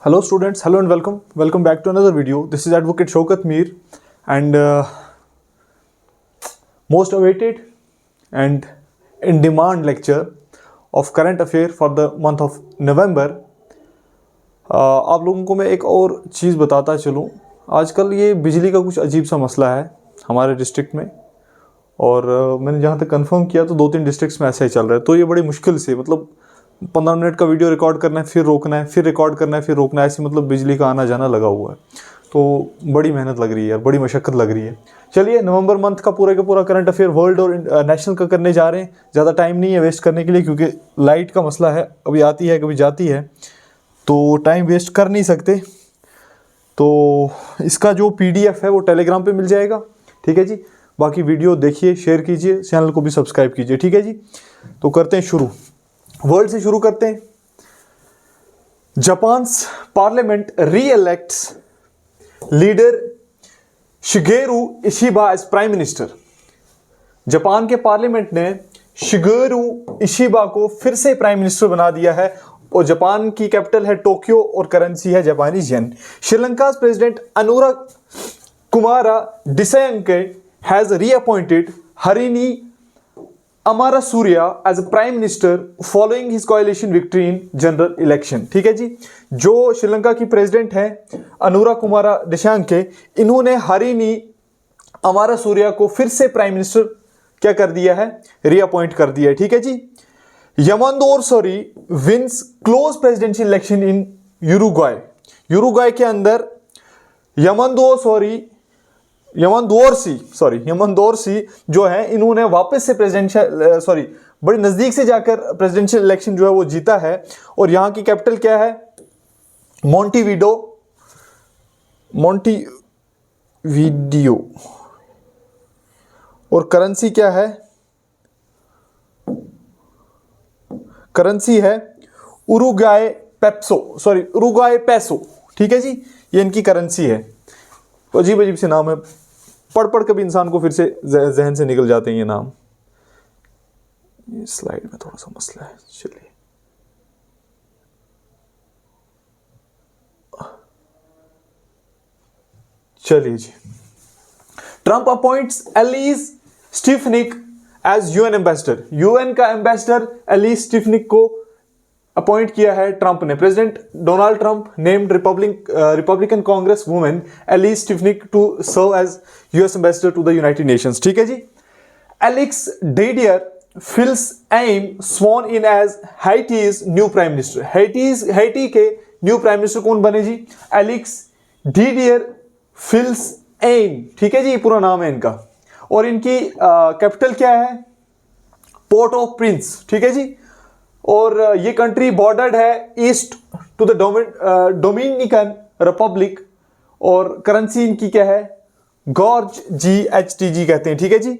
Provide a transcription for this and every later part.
Hello students, hello and welcome. Welcome back to another video. This is Advocate Shaukat Mir and most awaited and in demand lecture of current affair for the month of November. आप लोगों को मैं एक और चीज़ बताता चलूँ. आजकल ये बिजली का कुछ अजीब सा मसला है हमारे डिस्ट्रिक्ट में और मैंने जहाँ तक कंफर्म किया तो 2-3 डिस्ट्रिक्ट्स में ऐसा ही चल रहा है. तो ये बड़ी मुश्किल से मतलब 15 मिनट का वीडियो रिकॉर्ड करना है, फिर रोकना है, फिर रिकॉर्ड करना है, फिर रोकना है, ऐसे मतलब बिजली का आना जाना लगा हुआ है. तो बड़ी मेहनत लग रही है यार, बड़ी मशक्क़त लग रही है. चलिए, नवंबर मंथ का पूरा करंट अफेयर वर्ल्ड और नेशनल का करने जा रहे हैं. ज़्यादा टाइम नहीं है वेस्ट करने के लिए क्योंकि लाइट का मसला है, कभी आती है कभी जाती है, तो टाइम वेस्ट कर नहीं सकते. तो इसका जो PDF है वो टेलीग्राम पे मिल जाएगा. ठीक है जी. बाकी वीडियो देखिए, शेयर कीजिए, चैनल को भी सब्सक्राइब कीजिए. ठीक है जी. तो करते हैं शुरू. वर्ल्ड से शुरू करते हैं. Japan's parliament re-elects leader Shigeru Ishiba as prime minister. Japan के पार्लियामेंट ने शिगेरू इशिबा को फिर से प्राइम मिनिस्टर बना दिया है और जापान की कैपिटल है टोक्यो और करेंसी है Japanese yen. Sri Lanka president Anura Kumara Dissanayake has reappointed Harini Amarasuriya as a prime minister following his coalition victory in general election. ठीक है जी. जो श्रीलंका की प्रेसिडेंट है अनुरा कुमारा दिसयंके, इन्होंने हरिनी अमारासूर्या को फिर से प्राइम मिनिस्टर क्या कर दिया है, रीअपॉइंट कर दिया है. ठीक है जी. यमंदोर सोरी wins close presidential election in Uruguay. Uruguay के अंदर यमंदोरसी जो है, इन्होंने वापस से प्रेसिडेंशियल बड़ी नज़दीक से जाकर प्रेसिडेंशियल इलेक्शन जो है वो जीता है. और यहाँ की कैपिटल क्या है, मोंटीवीडियो. और करेंसी क्या है, करेंसी है उरुग्वाय पैसो. ठीक है जी. ये इनकी करेंसी है. तो अजीब से नाम है, पढ़ कभी इंसान को फिर से जहन से निकल जाते हैं ये नाम. ये स्लाइड में थोड़ा सा मसला है. चलिए जी. Trump appoints Elise Stefanik as UN ambassador. UN का एम्बेसडर एलिस स्टीफनिक को अपॉइंट किया है ट्रंप ने. President Donald Trump named Republican congresswoman Elise Stefanik to serve as US ambassador to the United Nations. ठीक है जी. Alix Didier Fils Aime sworn in as Haiti's new prime minister. Haiti के new prime minister कौन बने जी, Alix Didier Fils M. ठीक है जी. पूरा नाम है इनका. और इनकी कैपिटल क्या है, पोर्ट ऑफ प्रिंस. ठीक है जी. और ये कंट्री बॉर्डर्ड है east to the Dominican Republic. और करेंसी इनकी क्या है, गॉर्ज GHTG कहते हैं. ठीक है जी.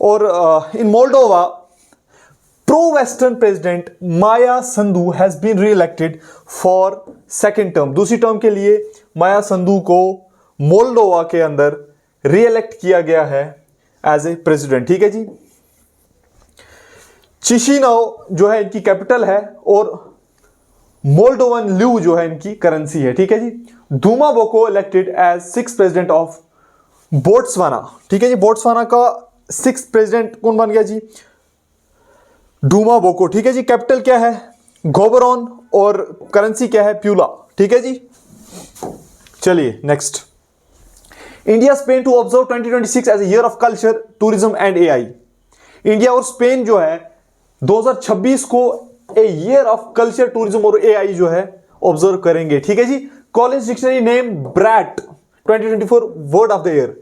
और in Moldova pro Western president Maia Sandu has been reelected for second term. दूसरी टर्म के लिए माया संधू को मोल्डोवा के अंदर री इलेक्ट किया गया है एज ए प्रेसिडेंट. ठीक है जी. चिशिनाओ जो है इनकी कैपिटल है और मोल्डोवन ल्यू जो है इनकी करेंसी है. ठीक है जी. Duma Boko elected as 6th president of Botswana. ठीक है जी. बोट्सवाना का 6th प्रेसिडेंट कौन बन गया जी, डूमा बोको. ठीक है जी. कैपिटल क्या है, गोबरोन. और करेंसी क्या है, प्यूला. ठीक है जी. चलिए next. India Spain to observe 2026 as a year of culture tourism and AI. India और स्पेन जो है 2026 को a year of culture tourism और AI जो है ऑब्जर्व करेंगे. ठीक है जी. Collins dictionary name brat 2024 word of the year.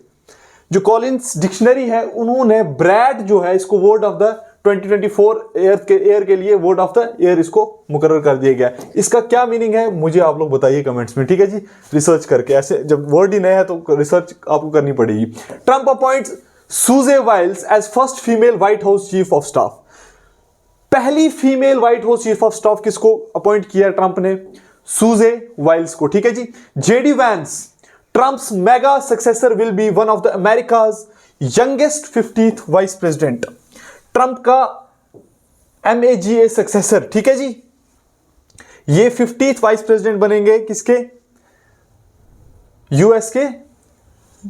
जो कॉलिंस डिक्शनरी है उन्होंने ब्रैट जो है इसको वर्ड ऑफ द 2024 ईयर के लिए वर्ड ऑफ द ईयर इसको मुकर्रर कर दिया गया. इसका क्या मीनिंग है मुझे आप लोग बताइए कमेंट्स में. ठीक है जी. रिसर्च करके, ऐसे जब वर्ड ही नया है तो रिसर्च आपको करनी पड़ेगी. Trump appoints Susie Wiles as first female White House chief of staff. पहली female White House chief of staff किसको अपॉइंट किया ट्रंप ने, सूजे वाइल्स को. ठीक है जी. JD Vance Trump's MAGA successor will be one of the America's youngest 50th vice president. Trump का MAGA successor. ठीक है जी. ये 50th वाइस प्रेसिडेंट बनेंगे किसके, यूएस के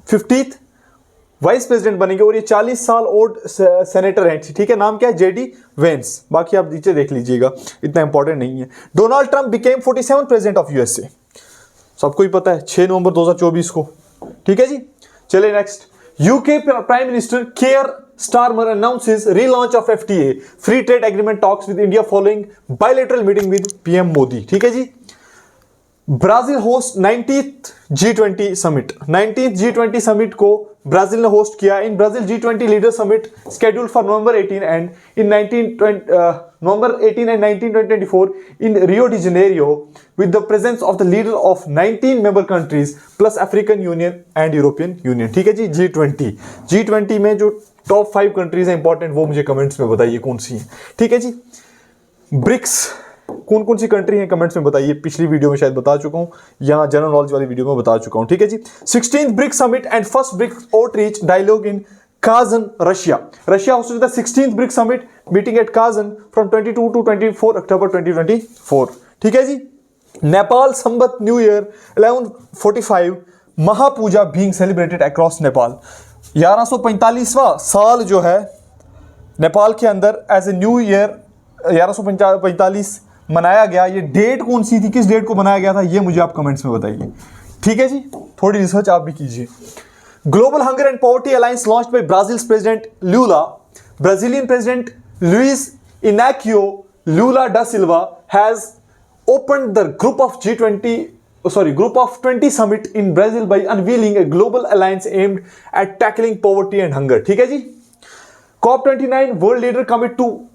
50th वाइस प्रेसिडेंट बनेंगे और ये 40 साल ओल्ड सेनेटर हैं, ठीक है। नाम क्या है, जेडी वेंस, बाकी आप नीचे देख लीजिएगा, इतना इंपॉर्टेंट नहीं है। Donald Trump became 47th president of USA, सबको ही पता है, 6 नवंबर 2024 को, ठीक है जी। चलिए next, UK prime minister Keir Starmer announces relaunch of FTA free trade agreement talks with India following bilateral meeting with PM Modi, ठीक है जी। Brazil host 19th G20 summit, 19th G20 summit को ब्राजील ने होस्ट किया। In Brazil G20 leader summit scheduled for November 18 and in 1924 in Rio de Janeiro with the presence of the leader of 19 member countries plus African Union and European Union, ठीक है जी। G20 में जो top 5 countries हैं important, वो मुझे comments में बताइए कौन सी हैं, ठीक है जी। ब्रिक्स कौन कौन सी कंट्री हैं कमेंट्स में बताइए, पिछली वीडियो में शायद बता चुका हूं या जनरल नॉलेज वाली वीडियो में बता चुका हूं, ठीक है जी। 16th BRICS summit and first BRICS outreach dialogue in Kazan, Russia hosted the 16th BRICS summit meeting at Kazan from 22 to 24 October 2024, ठीक है जी। Nepal Sambat new year 1145 Mahapuja being celebrated across Nepal, 1145वां साल जो है नेपाल के अंदर एज ए न्यू ईयर 1145 मनाया गया। ये डेट कौन सी थी, किस डेट को मनाया गया था, ये मुझे आप कमेंट्स में बताइए, ठीक है जी। थोड़ी रिसर्च आप भी कीजिए। Global hunger and poverty alliance launched by Brazil's president Lula, Brazilian president Luiz Inacio Lula da Silva has opened the group of 20 summit in Brazil by unveiling a global alliance aimed at tackling poverty and hunger, ठीक है जी। COP29 world leader commit to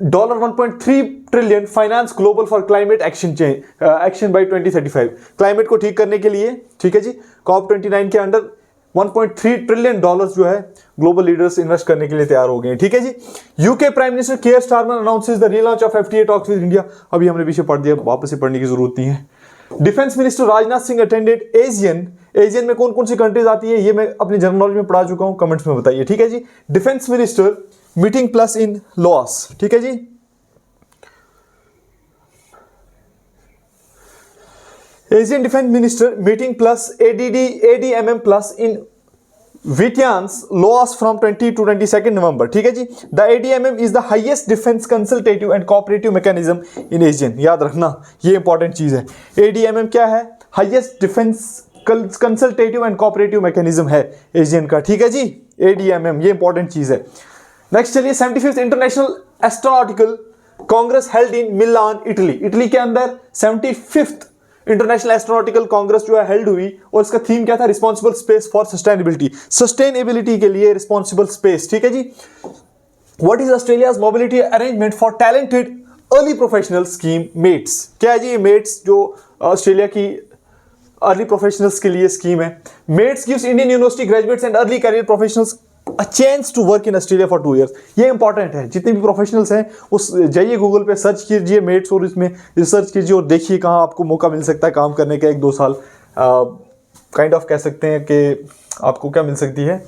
$1.3 trillion finance global for climate action by 2035, climate को ठीक करने के लिए, ठीक है जी। COP29 के अंडर 1.3 ट्रिलियन डॉलर्स जो है ग्लोबल लीडर्स इन्वेस्ट करने के लिए तैयार हो गए हैं, ठीक है जी। UK prime minister Keir Starmer announces the relaunch of FTA talks with India, अभी हमने पीछे पढ़ दिया, वापस से पढ़ने की जरूरत नहीं है। Defence minister Rajnath Singh attended Asian में कौन कौन सी कंट्रीज आती है, ये मैं अपनी जनरल नॉलेज में पढ़ा चुका हूं, कमेंट्स में बताइए, ठीक है जी। Defence minister meeting plus in Laos, ठीक है जी। ASEAN defence minister meeting plus ADMM plus in विटियान्स लॉस फ्रॉम 20 to 22 नवंबर, ठीक है जी। The ADMM is the highest defence consultative and cooperative mechanism in ASEAN, याद रखना ये इंपॉर्टेंट चीज है। ADMM क्या है, highest defence consultative and cooperative mechanism है एशियन का, ठीक है जी। ADMM ये इंपॉर्टेंट चीज है। नेक्स्ट चलिए, 75th international astronautical Congress held in Milan, Italy के अंदर 75th इंटरनेशनल एस्ट्रोनॉटिकल कांग्रेस जो है हेल्ड हुई, और इसका थीम क्या था, रिस्पॉन्सिबल स्पेस फॉर सस्टेनेबिलिटी के लिए रिस्पॉन्सिबल स्पेस, ठीक है जी। What is Australia's mobility arrangement for talented early professional scheme MATES, क्या है जी ये मेट्स जो ऑस्ट्रेलिया की अर्ली प्रोफेशनल्स के लिए स्कीम है। Mates gives Indian university graduates and early career professionals a chance to work in Australia for 2 years, ये important है। जितने भी प्रोफेशनल्स हैं उस जाइए गूगल पे सर्च कीजिए मेट्स और इसमें रिसर्च कीजिए और देखिए कहाँ आपको मौका मिल सकता है काम करने का, 1-2 साल काइंड ऑफ कह सकते हैं कि आपको क्या मिल सकती है,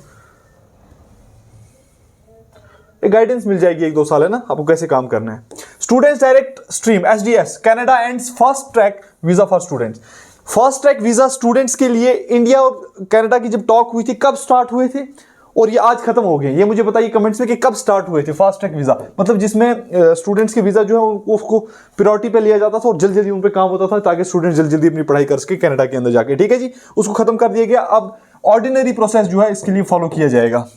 एक गाइडेंस मिल जाएगी 1-2 साल, है ना, आपको कैसे काम करना है। Students direct stream SDS Canada ends fast track visa for students, fast track visa students के लिए इंडिया और कनाडा की जब टॉक हुई थी, कब स्टार्ट हुए थे और ये आज खत्म हो गए, ये मुझे बताइए कमेंट्स में कि कब स्टार्ट हुए थे फास्ट ट्रैक वीजा, मतलब जिसमें स्टूडेंट्स के वीजा जो है उसको प्रायोरिटी पे लिया जाता था और जल्दी जल्दी उन पे काम होता था ताकि स्टूडेंट्स जल्दी जल्दी अपनी पढ़ाई कर सके कनाडा के अंदर जाके, ठीक है जी। उसको खत्म कर दिया गया, अब ऑर्डिनरी प्रोसेस जो है इसके लिए फॉलो किया जाएगा।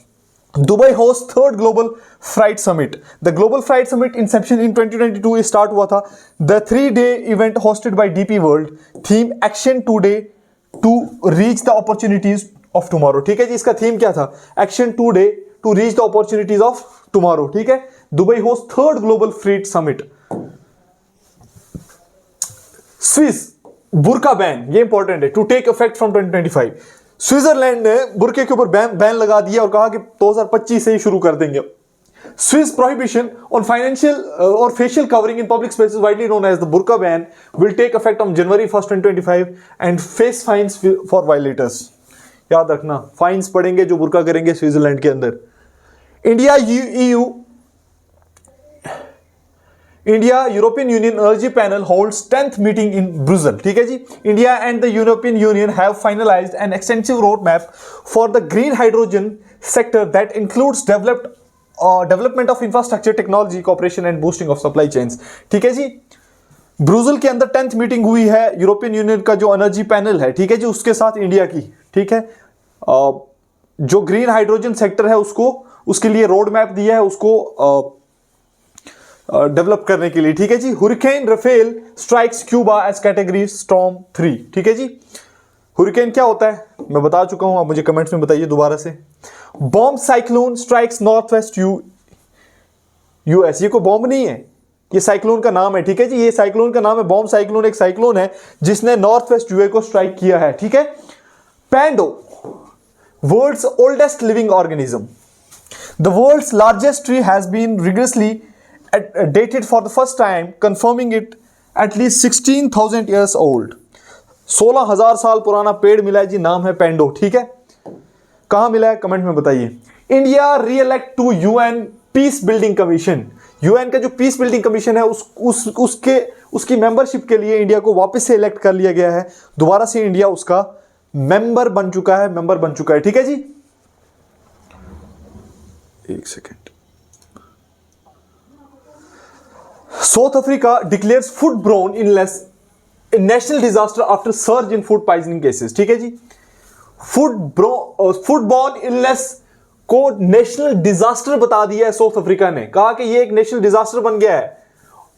Dubai host third global freight summit, the global freight summit inception in 2022 start हुआ था। The 3-day event hosted by DP world, theme action today to reach the opportunities of tomorrow, ठीक है जी। इसका थीम क्या था, action today to reach the opportunities of tomorrow, ठीक है। Dubai host third global freight summit. Swiss burqa ban, ये important है, to take effect from 2025। Switzerland ने बुर्के के ऊपर बैन लगा दिया और कहा कि 2025 से ही शुरू कर देंगे। Swiss prohibition on financial or facial covering in public spaces, widely known as the burqa ban, will take effect on January 1st, 2025 and face fines for violators. याद रखना, फाइन्स पड़ेंगे जो बुर्का करेंगे स्विट्जरलैंड के अंदर। India European Union energy panel holds 10th meeting in Brussels, ठीक है जी। India and the European Union have finalised an extensive road map for the green hydrogen sector that includes development of infrastructure, technology, cooperation and boosting of supply chains, ठीक है जी। Brussels के अंदर 10th meeting हुई है European union का जो energy panel है, ठीक है जी, उसके साथ इंडिया की, ठीक है। जो ग्रीन हाइड्रोजन सेक्टर है उसको, उसके लिए रोड मैप दिया है उसको डेवलप करने के लिए, ठीक है जी। Hurricane Rafael strikes Cuba as category storm 3, ठीक है जी। हुरिकेन क्या होता है मैं बता चुका हूं, आप मुझे कमेंट्स में बताइए दोबारा से। Bomb cyclone strikes north west US, ये कोई बॉम्ब नहीं है, ये साइक्लोन का नाम है, ठीक है जी। ये साइक्लोन का नाम है बॉम्ब साइक्लोन, एक साइक्लोन है जिसने नॉर्थ वेस्ट यूएस को स्ट्राइक किया है, ठीक है। Pando, world's oldest living organism. The world's largest tree has been rigorously dated for the first time, confirming it at least 16,000 years old. 16,000 साल पुराना पेड़ मिला है जी, नाम है पेंडो, ठीक है। कहां मिला है कमेंट में बताइए। India reelect to UN peace building commission, UN का जो पीस बिल्डिंग कमीशन है उसकी मेंबरशिप के लिए इंडिया को वापस से इलेक्ट कर लिया गया है, दोबारा से इंडिया उसका मेंबर बन चुका है, ठीक है जी। एक second. South Africa declares foodborne illness a national disaster after surge in food poisoning cases, ठीक है जी। फूडबॉर्न इलनेस को नेशनल डिजास्टर बता दिया है साउथ अफ्रीका ने, कहा कि ये एक नेशनल डिजास्टर बन गया है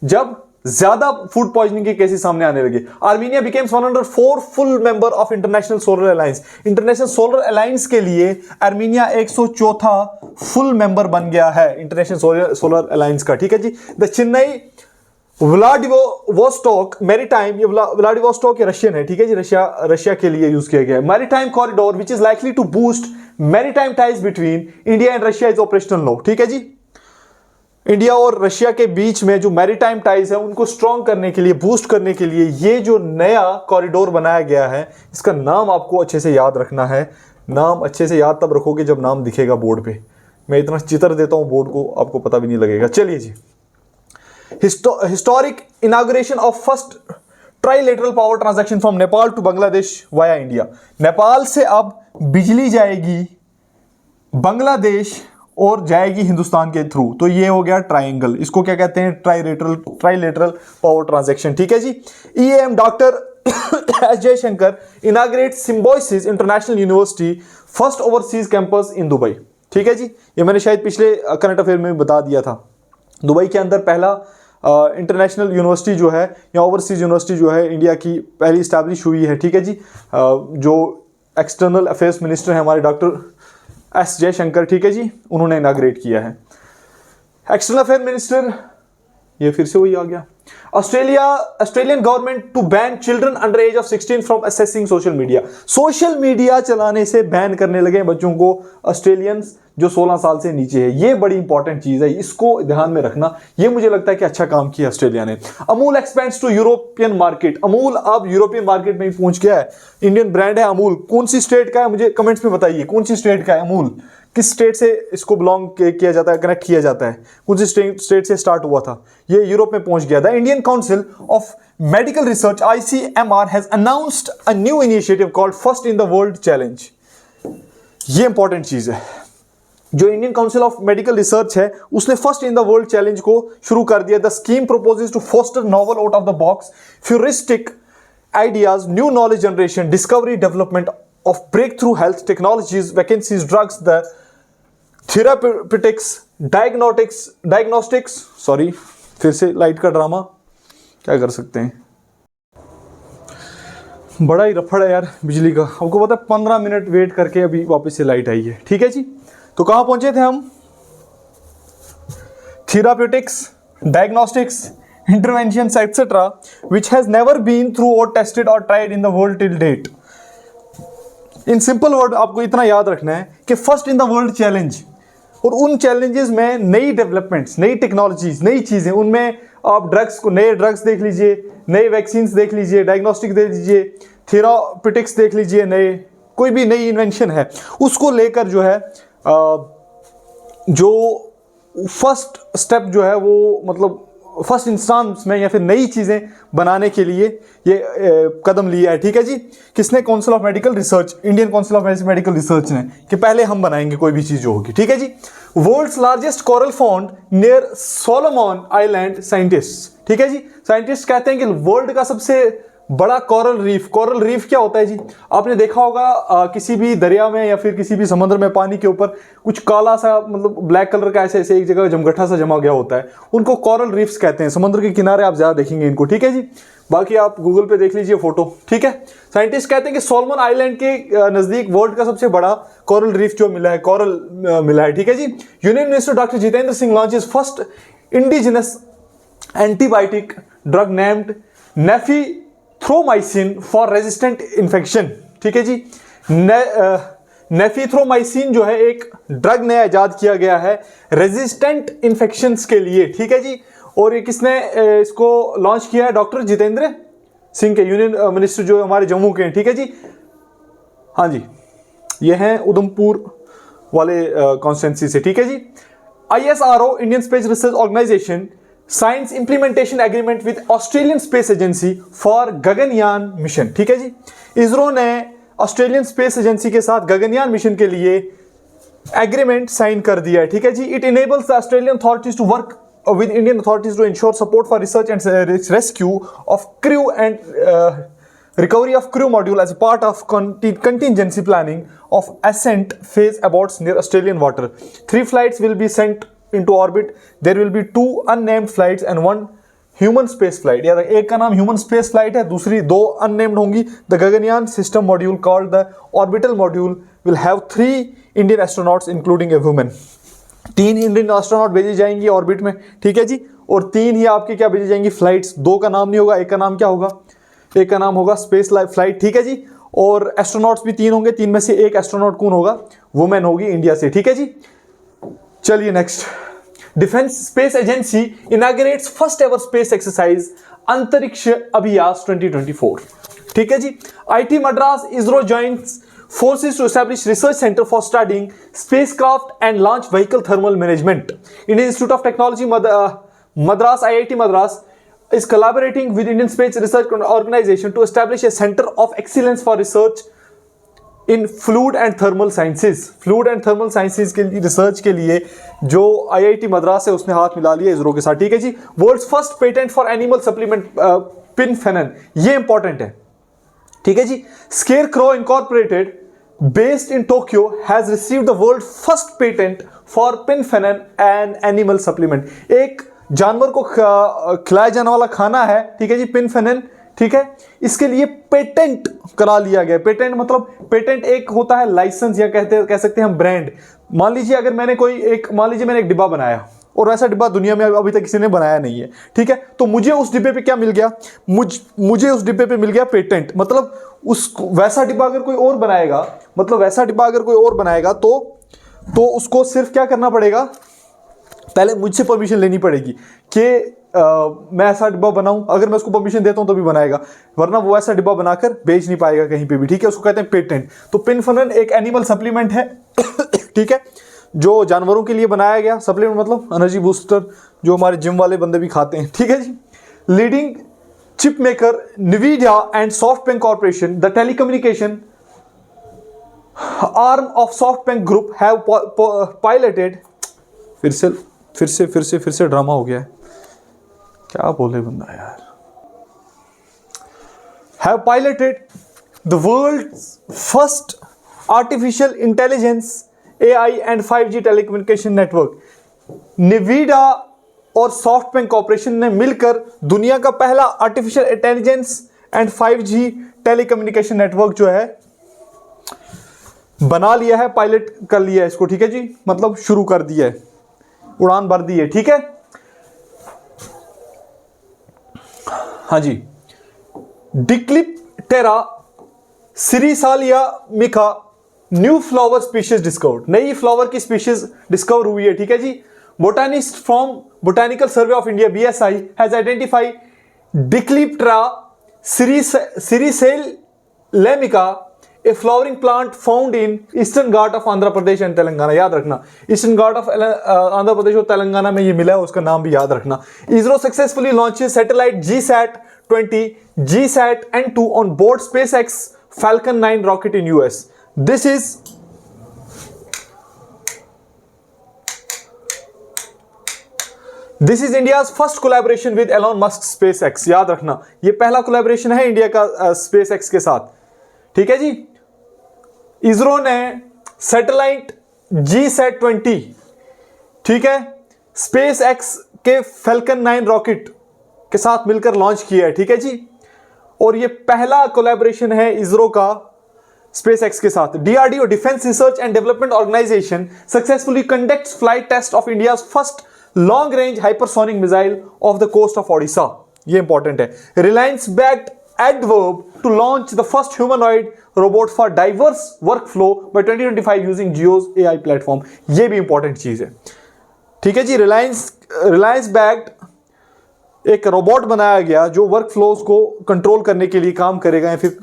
जब ज्यादा फूड पॉइजनिंग के केसेस सामने आने लगे। Armenia becomes 104 full member of international solar alliance, international solar alliance के लिए आर्मीनिया 104वां फुल मेंबर बन गया है इंटरनेशनल सोलर अलायंस का, ठीक है जी। द चेन्नई व्लादिवोस्टोक मैरीटाइम, ये व्लादिवोस्टोक ये रशियन है, ठीक है जी, रशिया के लिए यूज किया गया है। Maritime corridor which is likely to boost maritime ties between India and Russia is operational now, ठीक है जी। इंडिया और रशिया के बीच में जो मैरीटाइम टाइज है उनको स्ट्रॉन्ग करने के लिए, बूस्ट करने के लिए ये जो नया कॉरिडोर बनाया गया है, इसका नाम आपको अच्छे से याद रखना है। नाम अच्छे से याद तब रखोगे जब नाम दिखेगा बोर्ड पे, मैं इतना चित्र देता हूं बोर्ड को आपको पता भी नहीं लगेगा। चलिए जी, historic inauguration of first trilateral power transaction from Nepal to Bangladesh via India. Nepal से अब बिजली जाएगी बांग्लादेश और जाएगी हिंदुस्तान के थ्रू, तो ये हो गया ट्रायंगल, इसको क्या कहते हैं, ट्राइलेटरल पावर ट्रांजैक्शन, ठीक है जी। EAM doctor S Jaishankar inaugurate Symbiosis International University first overseas campus in Dubai, ठीक है जी। ये मैंने शायद पिछले करंट अफेयर में बता दिया था। दुबई के अंदर पहला इंटरनेशनल यूनिवर्सिटी जो है या ओवरसीज यूनिवर्सिटी जो है इंडिया की पहली स्टैब्लिश हुई है, ठीक है जी। जो एक्सटर्नल अफेयर्स मिनिस्टर हैं हमारे डॉक्टर एस जयशंकर, ठीक है जी, उन्होंने इनाग्रेट किया है। एक्सटर्नल अफेयर मिनिस्टर, ये फिर से वही आ गया। Australian government to ban children under age of 16 from accessing social media. Social media चलाने से बैन करने लगे बच्चों को ऑस्ट्रेलियंस जो 16 साल से नीचे है। ये बड़ी इंपॉर्टेंट चीज है, इसको ध्यान में रखना। ये मुझे लगता है कि अच्छा काम किया ऑस्ट्रेलिया ने। Amul expands to European market, Amul अब यूरोपियन मार्केट में भी पहुंच गया है। इंडियन ब्रांड है अमूल, कौन सी स्टेट का है मुझे कमेंट्स में बताइए, कौन सी स्टेट का है अमूल, किस स्टेट से इसको बिलोंग किया जाता है, कनेक्ट किया जाता है, कौन सी स्टेट से स्टार्ट हुआ था, ये यूरोप में पहुंच गया था। Indian Council of Medical Research ICMR has announced a new initiative called first in the world challenge. ये इंपॉर्टेंट चीज है, जो Indian Council of Medical Research है उसने first in the world challenge को शुरू कर दिया। The scheme proposes to foster novel out of the box futuristic ideas, new knowledge generation, discovery development of breakthrough health technologies, vacancies, drugs, the therapeutics, diagnostics, sorry फिर से light का drama, क्या कर सकते हैं, बड़ा ही रफड़ है यार बिजली का। आपको पता है 15 मिनट वेट करके अभी वापस से लाइट आई है, ठीक है जी। तो कहां पहुंचे थे हम, therapeutics, diagnostics, interventions etc which has never been through or tested or tried in the world till date. In simple word आपको इतना याद रखना है कि first in the world challenge, और उन चैलेंजेस में नई डेवलपमेंट्स, नई टेक्नोलॉजीज, नई चीजें, उनमें आप ड्रग्स को, नए ड्रग्स देख लीजिए, नए वैक्सीन देख लीजिए, डायग्नोस्टिक देख लीजिए, थेरापेटिक्स देख लीजिए, नए कोई भी नई इन्वेंशन है उसको लेकर जो है जो फर्स्ट स्टेप जो है वो मतलब फर्स्ट इंस्टांस में या फिर नई चीज़ें बनाने के लिए ये कदम लिया है, ठीक है जी। किसने? Council of Medical research, Indian Council of Medical research ने, कि पहले हम बनाएंगे कोई भी चीज़ जो होगी, ठीक है जी। World's largest coral found near Solomon Island scientist, ठीक है जी। साइंटिस्ट कहते हैं कि वर्ल्ड का सबसे बड़ा कोरल रीफ। कोरल रीफ क्या होता है जी? आपने देखा होगा किसी भी दरिया में या फिर किसी भी समुद्र में पानी के ऊपर कुछ काला सा, मतलब ब्लैक कलर का ऐसे ऐसे एक जगह जमगट्ठा सा जमा गया होता है, उनको कोरल रीफ्स कहते हैं। समुद्र के किनारे आप ज्यादा देखेंगे इनको, ठीक है जी। बाकी आप गूगल पे देख लीजिए फोटो, ठीक है। साइंटिस्ट कहते हैं कि सोलोमन आइलैंड के नजदीक वर्ल्ड का सबसे बड़ा कोरल रीफ जो मिला है, कोरल मिला है, ठीक है जी। Union minister doctor Jitendra Singh launches first indigenous antibiotic drug named nafithromycin for resistant infection, ठीक है जी। नेफीथ्रोमाइसिन जो है एक ड्रग नया इजाद किया गया है रेजिस्टेंट इन्फेक्शंस के लिए, ठीक है जी। और ये किसने इसको लॉन्च किया है? डॉक्टर जितेंद्र सिंह के, यूनियन मिनिस्टर जो हमारे जम्मू के हैं, ठीक है जी। हाँ जी, ये हैं उधमपुर वाले कॉन्स्टिट्यूंसी से, ठीक है जी। ISRO Indian space research organisation signs implementation agreement with Australian space agency for Gaganyaan mission, ठीक है जी। इसरो ने ऑस्ट्रेलियन स्पेस एजेंसी के साथ गगनयान मिशन के लिए एग्रीमेंट साइन कर दिया है, ठीक है जी। It enables the Australian authorities to work with Indian authorities to ensure support for research and rescue of crew and recovery of crew module as a part of contingency planning of ascent phase aborts near Australian water. 3 flights will be sent into orbit. There will be 2 unnamed flights and 1 human space flight. या एक का नाम human space flight है, दूसरी 2 unnamed होंगी. The Gaganyaan system module called the orbital module will have 3 Indian astronauts including a woman. 3 Indian astronaut भेजी जाएंगी orbit में, ठीक है जी। और 3 ही आपकी क्या भेजी जाएंगी? फ्लाइट्स। 2 का नाम नहीं होगा, एक का नाम क्या होगा? एक का नाम होगा स्पेस फ्लाइट, ठीक है जी। और एस्ट्रोनॉट्स भी 3 होंगे, 3 में से एक एस्ट्रोनॉट कौन होगा? वुमेन होगी इंडिया से, ठीक है जी। चलिए next, defence space agency inaugurates first ever space exercise अंतरिक्ष अभियास 2024, ठीक है जी। IIT Madras ISRO joins forces to establish research center for studying spacecraft and launch vehicle thermal management. Indian Institute of Technology Madras IIT Madras is collaborating with Indian Space Research Organization to establish a center of excellence for research in fluid and thermal sciences. Fluid and thermal sciences के research के लिए जो IIT Madras है उसने हाथ मिला लिया इसरो के साथ, ठीक है जी। World's first patent for animal supplement Pinfenon, ये इंपॉर्टेंट है, ठीक है जी। Scarecrow Incorporated based in Tokyo has received the world first patent for pinfenon and animal supplement. एक जानवर को खिलाया जाने वाला खाना है, ठीक है जी, पिनफेनन, ठीक है। इसके लिए पेटेंट करा लिया गया। पेटेंट मतलब, पेटेंट एक होता है लाइसेंस या कह सकते हैं हम ब्रांड। मान लीजिए अगर मैंने मैंने एक डिब्बा बनाया और वैसा डिब्बा दुनिया में अभी तक किसी ने बनाया नहीं है, ठीक है। तो मुझे उस डिब्बे पे क्या मिल गया? मुझे उस डिब्बे पे मिल गया पेटेंट। मतलब वैसा डिब्बा अगर कोई और बनाएगा, तो उसको सिर्फ क्या करना पड़ेगा? पहले मुझसे परमिशन लेनी पड़ेगी कि मैं ऐसा डिब्बा बनाऊं। अगर मैं उसको परमिशन देता हूं तो भी बनाएगा, वरना वो ऐसा डिब्बा बनाकर बेच नहीं पाएगा कहीं पे भी, ठीक है। उसको कहते हैं पेटेंट। तो पिनफेनन एक एनिमल सप्लीमेंट है, ठीक है, जो जानवरों के लिए बनाया गया। सप्लीमेंट मतलब एनर्जी बूस्टर, जो हमारे जिम वाले बंदे भी खाते हैं, ठीक है जी। Leading chip maker NVIDIA and SoftBank corporation, the telecommunication arm of SoftBank group have piloted, फिर से ड्रामा हो गया है, क्या बोले बंदा यार। Have piloted the world's first artificial intelligence AI and 5G telecommunication network. NVIDIA और SoftBank कॉर्पोरेशन ने मिलकर दुनिया का पहला artificial intelligence and 5G telecommunication network जो है बना लिया है, पायलट कर लिया है इसको, ठीक है जी। मतलब शुरू कर दिया है, उड़ान भर दी है, ठीक है। हाँ जी, Dicliptera srisailamica new flower species discovered, नई फ्लावर की स्पीशीज डिस्कवर हुई है, ठीक है जी। Botanist from Botanical Survey of India BSI has identified Dicliptera srisailamica a flowering plant found in Eastern Ghat of Andhra Pradesh and Telangana. याद रखना, ईस्टर्न घाट ऑफ आंध्र प्रदेश और तेलंगाना में ये मिला है, उसका नाम भी याद रखना। ISRO successfully launches satellite GSAT-20, GSAT-N2 on board SpaceX Falcon 9 rocket in US. This is India's first collaboration with Elon Musk SpaceX. याद रखना, ये पहला कोलैबोरेशन है इंडिया का SpaceX के साथ, ठीक है जी। इसरो ने सैटेलाइट GSAT-20, ठीक है, SpaceX के Falcon 9 रॉकेट के साथ मिलकर लॉन्च किया है, ठीक है जी। और ये पहला कोलैबोरेशन है इसरो का SpaceX के साथ। DRDO defence research and development organisation successfully conducts flight test of India's first long range hypersonic missile off the coast of Odisha. ये इंपॉर्टेंट है। Reliance backed Addverb to launch the first humanoid robot for diverse workflow by 2025 using Jio's AI platform. ये भी important चीज है, ठीक है जी। Reliance backed एक रोबोट बनाया गया जो वर्क फ्लोज को कंट्रोल करने के लिए काम करेगा, या फिर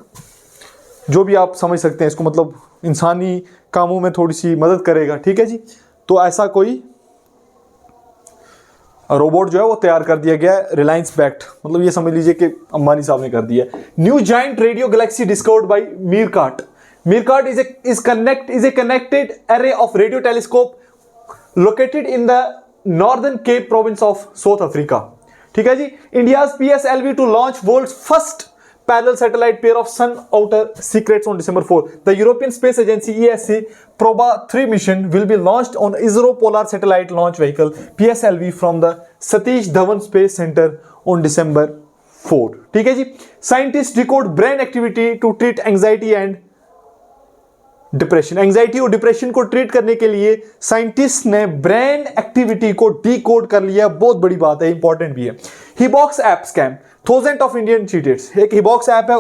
जो भी आप समझ सकते हैं इसको, मतलब इंसानी कामों में थोड़ी सी मदद करेगा, ठीक है जी। तो ऐसा कोई रोबोट जो है वो तैयार कर दिया गया है, रिलायंस बैक्ड, मतलब ये समझ लीजिए कि अंबानी साहब ने कर दिया। New giant radio galaxy discovered by MeerKAT. MeerKAT is a connected array of radio telescope located in the northern Cape province of South Africa, ठीक है जी। India's PSLV to launch world's first parallel satellite pair of sun outer secrets on December 4। The European Space Agency ESA Proba 3 mission will be launched on ISRO polar satellite launch vehicle PSLV from the Satish Dhawan Space Centre on December 4, ठीक है जी। Scientist decode brain activity to treat anxiety and depression. Anxiety और depression को treat करने के लिए scientist ने brain activity को डीकोड कर लिया। बहुत बड़ी बात है, इंपॉर्टेंट भी है। HIBOX app scam, thousand of Indian cheated. एक हिबॉक्स ऐप है,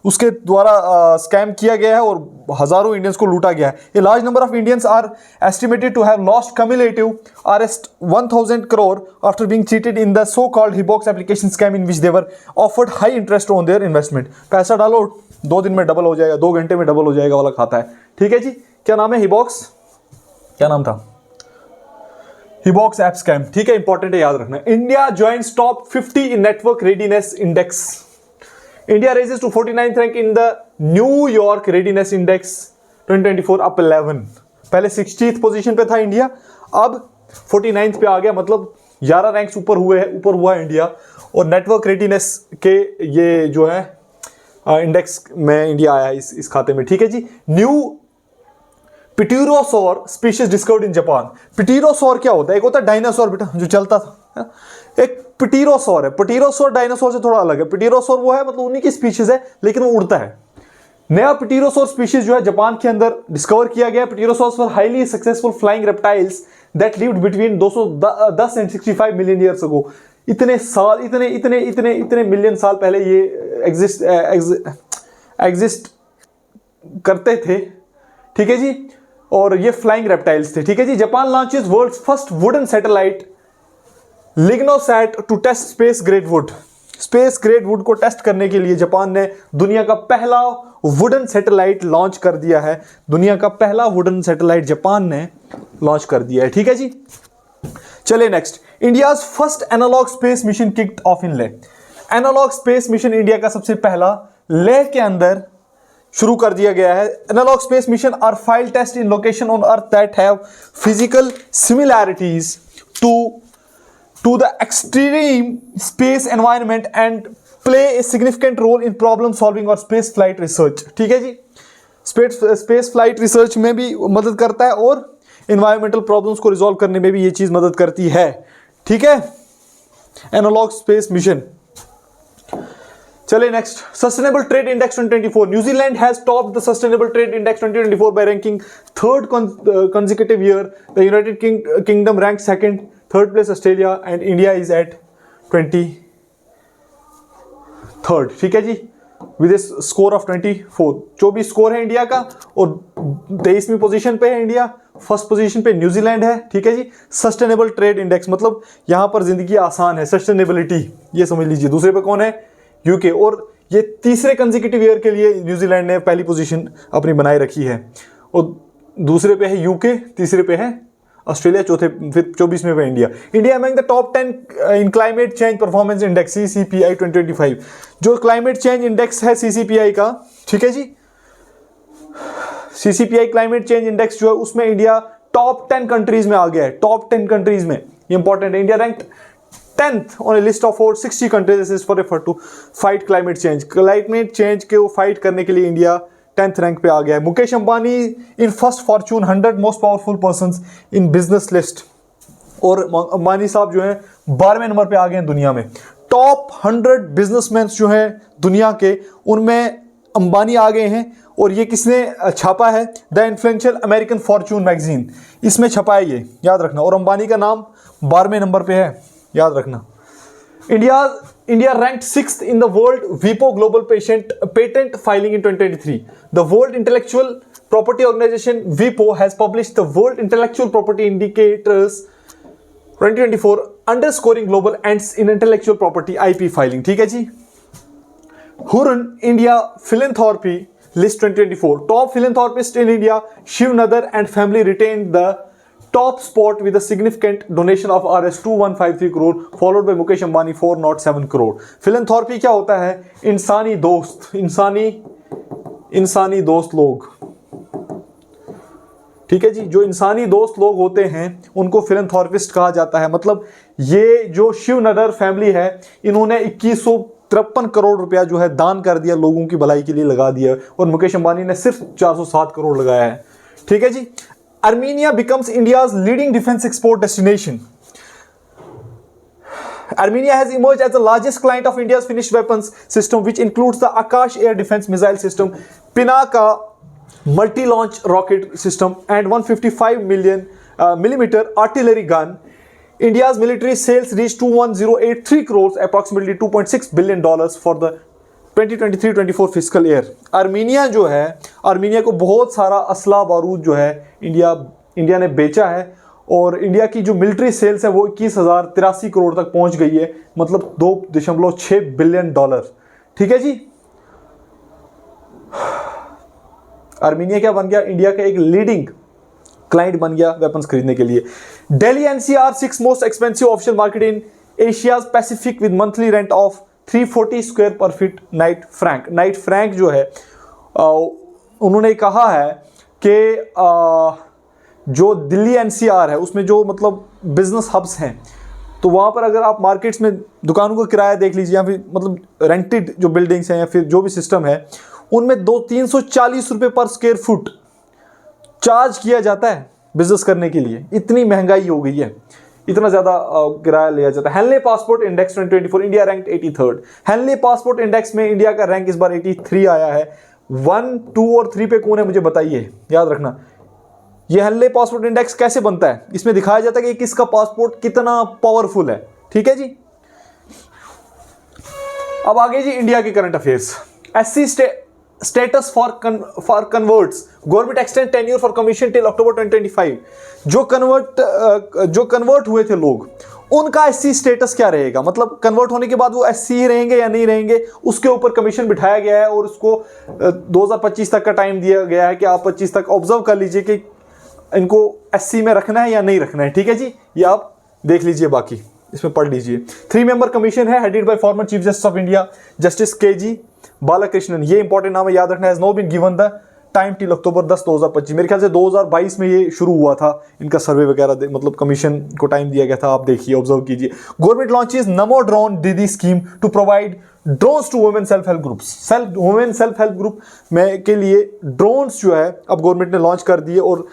उसके द्वारा स्कैम किया गया है और हजारों इंडियंस को लूटा गया है। A large number of Indians are estimated to have lost cumulative Rs 1000 crore after being cheated in the so-called Hibox application scam in which they were offered high interest on their investment। पैसा डालो 2 दिन में double हो जाएगा, 2 घंटे में double हो जाएगा वाला खाता है, ठीक है जी। क्या नाम है? हिबॉक्स, क्या नाम था? हिबॉक्स ऐप स्कैम, ठीक है, इंपॉर्टेंट है, याद रखना। India joins top 50 in network readiness index. India raises to 49th rank in the New York readiness index 2024, up 11। पहले 60th पोजीशन पे था इंडिया, अब 49th पे आ गया, मतलब 11 रैंक्स ऊपर हुआ है इंडिया। और नेटवर्क रेडीनेस के ये जो है इंडेक्स में इंडिया आया इस खाते में, ठीक है जी। New pterosaur species discovered in Japan. Pterosaur क्या होता है? एक होता है डायनासोर बेटा जो चलता था, एक पिटीरोसोर है। पिटीरोसोर डायनासोर से थोड़ा अलग है। पिटीरोसोर वो है मतलब उन्हीं की स्पीशीज है, लेकिन वो उड़ता है। नया पिटीरोसोर स्पीशीज जो है जापान के अंदर डिस्कवर किया गया। Pterosaurs were highly successful flying reptiles that lived between 210 and 65 million years ago. इतने साल, इतने मिलियन साल पहले ये एग्जिस्ट करते थे, ठीक है जी। और ये फ्लाइंग रेप्टाइल्स थे, ठीक है जी। Japan launches world's first wooden satellite LignoSat to test space grade wood. Space grade wood को टेस्ट करने के लिए जापान ने दुनिया का पहला वुडन सैटेलाइट लॉन्च कर दिया है। दुनिया का पहला वुडन सैटेलाइट जापान ने लॉन्च कर दिया है, ठीक है जी। चलिए next, India's first analogue space mission kicked off in Leh. Analogue space mission India का सबसे पहला लेह के अंदर शुरू कर दिया गया है। Analogue space mission are field test in location on earth that have physical similarities to the extreme space environment and play a significant role in problem solving और स्पेस फ्लाइट रिसर्च, ठीक है जी। स्पेस फ्लाइट रिसर्च में भी मदद करता है और environmental problems को रिजॉल्व करने में भी ये चीज मदद करती है, ठीक है। Analogue space mission. चलिए next, sustainable trade index 2024। New Zealand has topped the sustainable trade index 2024 by ranking third consecutive year। The United Kingdom rank second, third place Australia and India is at 23rd, ठीक है जी, with score of 24। 24 score है India का और 23वीं position पे है India. First position पे न्यूजीलैंड है, ठीक है जी। सस्टेनेबल ट्रेड इंडेक्स मतलब यहां पर जिंदगी आसान है, सस्टेनेबिलिटी, ये समझ लीजिए। दूसरे पे कौन है? यूके। और ये तीसरे कंसेक्यूटिव ईयर के लिए न्यूजीलैंड ने पहली पोजीशन अपनी बनाए रखी है। और दूसरे पे है यूके, तीसरे पे है ऑस्ट्रेलिया, चौथे फिर 24वें पे India. India among the top 10 in climate change performance index CCPI 2025, जो क्लाइमेट चेंज इंडेक्स है CCPI का, ठीक है जी, CCPI क्लाइमेट चेंज इंडेक्स जो है उसमें इंडिया टॉप 10 कंट्रीज में आ गया है। टॉप 10 कंट्रीज में, ये इंपॉर्टेंट है। India ranked 10th on a list of 460 countries for effort to fight climate change. Climate change के वो फाइट करने के लिए इंडिया 10th रैंक पे आ गया है। Mukesh Ambani in first Fortune 100 most powerful persons in business list, और अंबानी साहब जो है 12वें नंबर पे आ गए हैं दुनिया में। टॉप 100 बिजनेसमैन जो हैं दुनिया के, उनमें अंबानी आ गए हैं। और ये किसने छापा है? The influential American Fortune magazine, इसमें छपा है ये, याद रखना। और अंबानी का नाम 12वें नंबर पे है, याद रखना। India ranked 6th in the world WIPO global patent filing in 2023. The World Intellectual Property Organization WIPO has published the World Intellectual Property Indicators 2024, underscoring global ends in intellectual property IP filing. ठीक है जी। Hurun India Philanthropy List 2024. Top philanthropist in India, Shiv Nadar and family retained the top spot with a significant donation of Rs2153 crore, followed by Mukesh Ambani 407 crore. Philanthropy क्या होता है? इंसानी दोस्त, इंसानी दोस्त लोग, ठीक है जी। जो इंसानी दोस्त लोग होते हैं उनको फिलैंथ्रोपिस्ट कहा जाता है। मतलब ये जो शिव नडर फैमिली है, इन्होंने 2153 करोड़ रुपया जो है दान कर दिया, लोगों की भलाई के लिए लगा दिया। और मुकेश अंबानी ने सिर्फ 407 करोड़ लगाया है, ठीक है जी। Armenia becomes India's leading defense export destination. Armenia has emerged as the largest client of India's finished weapons system, which includes the Akash air defense missile system, Pinaka multi-launch rocket system, and 155 millimeter artillery gun. India's military sales reached 21083 crores, approximately $2.6 billion for the 2023-24 fiscal year. Armenia जो है, Armenia को बहुत सारा असला बारूद जो है India ने बेचा है। और इंडिया की जो मिलिट्री सेल्स है वो 21,083 करोड़ तक पहुंच गई है, मतलब $2.6 बिलियन। ठीक है जी। आर्मीनिया क्या बन गया? इंडिया का एक लीडिंग क्लाइंट बन गया वेपन्स खरीदने के लिए। Delhi NCR 6 most expensive official market in Asia's Pacific with monthly rent of 340 square per feet Knight Frank. Knight Frank जो है उन्होंने कहा है कि जो दिल्ली NCR है उसमें जो मतलब बिजनेस हब्स हैं, तो वहाँ पर अगर आप मार्केट्स में दुकानों का किराया देख लीजिए, या फिर मतलब रेंटेड जो बिल्डिंग्स हैं या फिर जो भी सिस्टम है, उनमें 340 रुपये पर स्क्वायर फुट चार्ज किया जाता है बिजनेस करने के लिए। इतनी महंगाई हो गई है, इतना ज़्यादा किराया लिया जाता है। Henley passport index 2024 India rank 83rd। Henley passport index में इंडिया का रैंक इस बार 83 आया है। 1, 2 और 3 पे कौन है मुझे बताइए, याद रखना। ये हेनले पासपोर्ट इंडेक्स कैसे बनता है? इसमें दिखाया जाता है कि किसका पासपोर्ट कितना पावरफुल है, ठीक है जी। अब आगे जी इंडिया के current affairs. SC status for converts, government extend tenure for commission till October 2025। जो कन्वर्ट हुए थे लोग, उनका SC स्टेटस क्या रहेगा? मतलब कन्वर्ट होने के बाद वो SC ही रहेंगे या नहीं रहेंगे, उसके ऊपर कमीशन बिठाया गया है। और उसको 2025 तक का टाइम दिया गया है कि आप 25 तक ऑब्जर्व कर लीजिए कि इनको SC में रखना है या नहीं रखना है, ठीक है जी। ये आप देख लीजिए, बाकी इसमें पढ़ लीजिए। 3 मेंबर कमीशन है headed by former Chief Justice of India Justice KG Balakrishnan. ये इंपॉर्टेंट नाम है, याद रखना। Has no been given the time till October 10, 2025। मेरे ख्याल से 2022 में ये शुरू हुआ था, इनका सर्वे वगैरह, मतलब कमीशन को टाइम दिया गया था। आप देखिए, ऑब्जर्व कीजिए। Government launches Namo drone Didi scheme to provide drones to women self help groups. Women self help group में के लिए ड्रोन्स जो है अब गवर्नमेंट ने लॉन्च कर दिए। और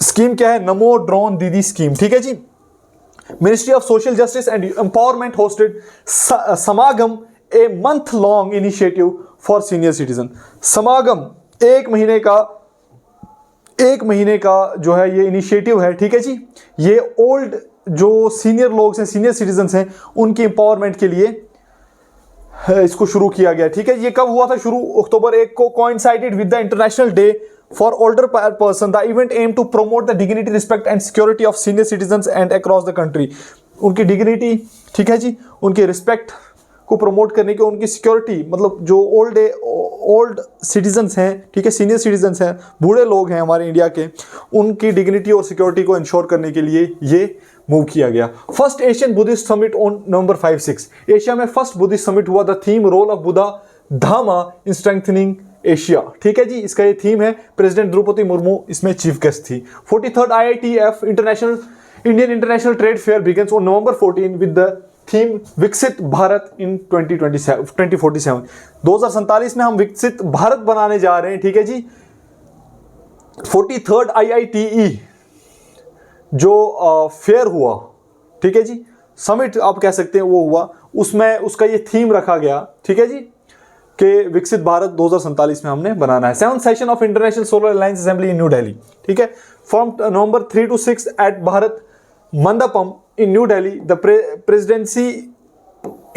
स्कीम क्या है? नमो ड्रोन दीदी स्कीम, ठीक है जी। Ministry of Social Justice and Empowerment hosted Samagam, a month long initiative for senior citizen. Samagam एक महीने का जो है ये इनिशिएटिव है, ठीक है जी। ये ओल्ड जो सीनियर लोग हैं, सीनियर सिटीजन्स हैं, उनकी एम्पावरमेंट के लिए इसको शुरू किया गया, ठीक है। ये कब हुआ था शुरू? अक्टूबर 1 को, coincided with the international day for older person. The event aim to promote the dignity, respect and security of senior citizens and across the country. उनकी डिग्निटी, ठीक है जी, उनकी रिस्पेक्ट को प्रमोट करने के, उनकी सिक्योरिटी, मतलब जो ओल्ड सिटीजन्स हैं, ठीक है, सीनियर सिटीजन्स हैं, बूढ़े लोग हैं हमारे इंडिया के, उनकी डिग्निटी और सिक्योरिटी को इंश्योर करने के लिए ये मूव किया गया। First Asian Buddhist summit on November 5-6, Asia में फर्स्ट बुद्धिस्ट समिट हुआ। The theme role of Buddha Dhamma in strengthening Asia, ठीक है जी, इसका ये थीम है। प्रेसिडेंट द्रौपदी मुर्मू इसमें चीफ गेस्ट थी। 43rd IITF Indian international trade fair begins on November 14 with the theme विकसित भारत इन 2047। 2047 में हम विकसित भारत बनाने जा रहे हैं, ठीक है जी। 43rd IITE जो फेयर हुआ, ठीक है जी, समिट आप कह सकते हैं, वो हुआ, उसमें उसका ये थीम रखा गया, ठीक है जी, कि विकसित भारत 2047 में हमने बनाना है। 7th session of international solar alliance assembly in New Delhi, ठीक है, from November 3 to 6 at Bharat Mandapam in New Delhi. The presidency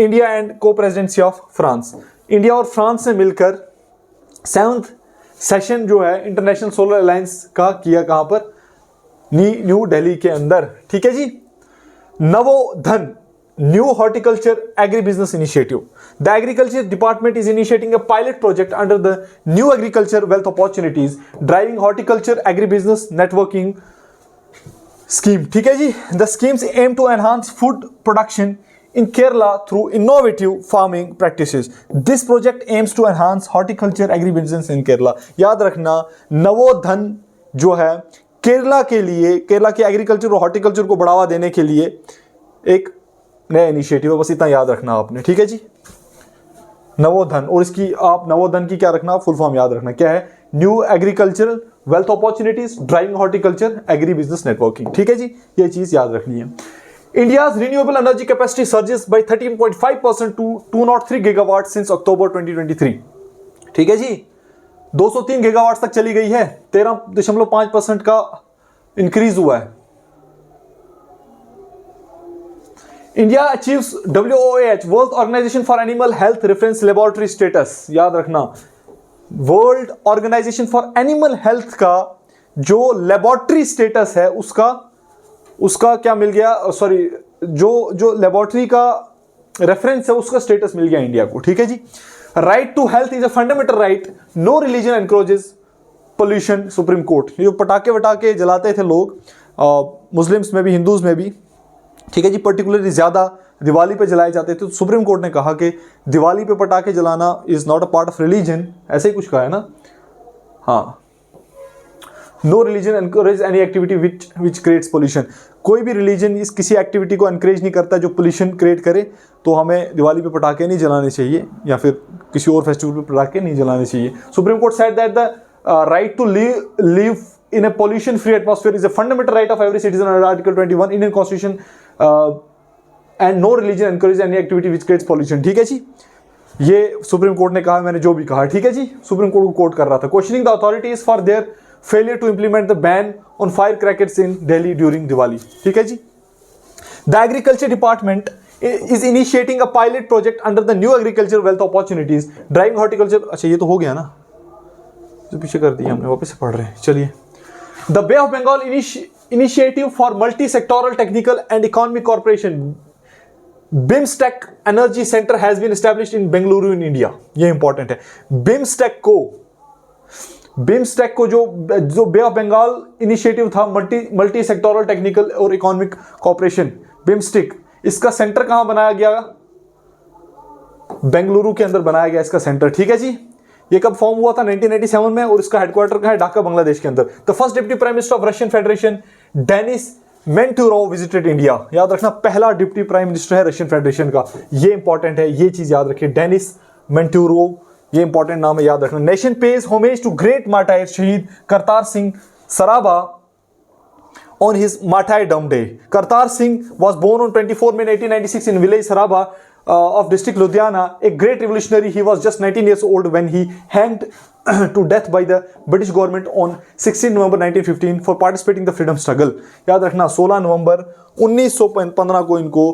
India and co presidency of France, India और फ्रांस से मिलकर 7th सेशन जो है इंटरनेशनल सोलर अलायंस का किया, कहां पर, न्यू दिल्ली के अंदर, ठीक है जी। Navodhan new horticulture agri business initiative, the agriculture department is initiating a pilot project under the new agriculture wealth opportunities driving horticulture agri business networking scheme, ठीक है जी। The schemes aim to enhance food production in Kerala through innovative farming practices. This project aims to enhance horticulture agribusiness in Kerala. याद रखना, नवोधन जो है केरला के लिए, केरला के एग्रीकल्चर और हॉर्टिकल्चर को बढ़ावा देने के लिए एक नया इनिशिएटिव है, बस इतना याद रखना आपने, ठीक है जी। नवोधन, और इसकी आप नवोधन की क्या रखना, फुल फॉर्म याद रखना, क्या है, new agricultural wealth opportunities driving horticulture agri business networking, ठीक है जी, ये चीज याद रखनी है। India's renewable energy capacity surges by 13.5% to 203 GW since October 2023, ठीक है जी, 203 गीगावाट तक चली गई है, 13.5% का इंक्रीज हुआ है। India achieves WOAH world organisation for animal health reference laboratory status, याद रखना, world organisation for animal health का जो लेबोरेटरी स्टेटस है उसका क्या मिल गया, सॉरी, जो लेबोरेटरी का रेफरेंस है उसका स्टेटस मिल गया इंडिया को, ठीक है जी। Right to health is a fundamental right, no religion encourages pollution, Supreme Court. ये जो पटाखे वटाखे जलाते थे लोग, मुस्लिम्स में भी हिंदूज में भी, ठीक है जी, पर्टिकुलरली ज्यादा दिवाली पे जलाए जाते थे, तो सुप्रीम कोर्ट ने कहा कि दिवाली पे पटाखे जलाना is not a part of religion, ऐसे ही कुछ कहा है ना, हाँ। No religion encourage any activity which creates pollution, कोई भी रिलीजन इस किसी एक्टिविटी को एनकरेज नहीं करता जो पोल्यूशन क्रिएट करे, तो हमें दिवाली पे पटाखे नहीं जलाने चाहिए या फिर किसी और फेस्टिवल पे पटाखे नहीं जलाने चाहिए। Supreme Court said that the right to live in a pollution free atmosphere is a fundamental right of every citizen under Article 21 Indian Constitution and no religion encourages any activity which creates pollution, ठीक है जी। ये supreme Court ने कहा, मैंने जो भी कहा, ठीक है जी, सुप्रीम कोर्ट को कोट कर रहा था। Questioning the authorities for their failure to implement the ban on firecrackers in Delhi during Diwali, ठीक है जी। The agriculture department is initiating a pilot project under the new agriculture wealth opportunities driving horticulture, अच्छा ये तो हो गया ना, तो पीछे कर दिया हमने, वापस से पढ़ रहे हैं, चलिए। The Bay of Bengal Initiative for Multi-Sectoral Technical and Economic Cooperation BIMSTEC Energy Center has been established in Bengaluru in India, ये इंपॉर्टेंट है। BIMSTEC को जो बे ऑफ बंगाल इनिशिएटिव था, मल्टी सेक्टोरल टेक्निकल और इकोनॉमिक कोऑपरेशन, BIMSTEC, इसका centre कहां बनाया गया, बेंगलुरु के अंदर बनाया गया इसका सेंटर, ठीक है जी। ये कब फॉर्म हुआ था, 1987 में, और इसका हेडक्वार्टर कहां है, ढाका, बांग्लादेश के अंदर। The first deputy prime minister of Russian Federation Denis Manturov visited India, याद रखना, पहला डिप्टी प्राइम मिनिस्टर है रशियन फेडरेशन का, ये इंपॉर्टेंट है, ये चीज याद रखिए, डेनिस मेंटुरोव, ये इंपॉर्टेंट नाम है, याद रखना। Nation pays homage to great martyr Shaheed Kartar Singh Sarabha on his martyrdom day. Kartar Singh was born on 24 May 1996 in village Sarabha of district Ludhiana. A great revolutionary, he was just 19 years old when he hanged to death by the British government on 16 November 1915 for participating in the freedom struggle. याद रखना, 16 नवंबर 1915 को इनको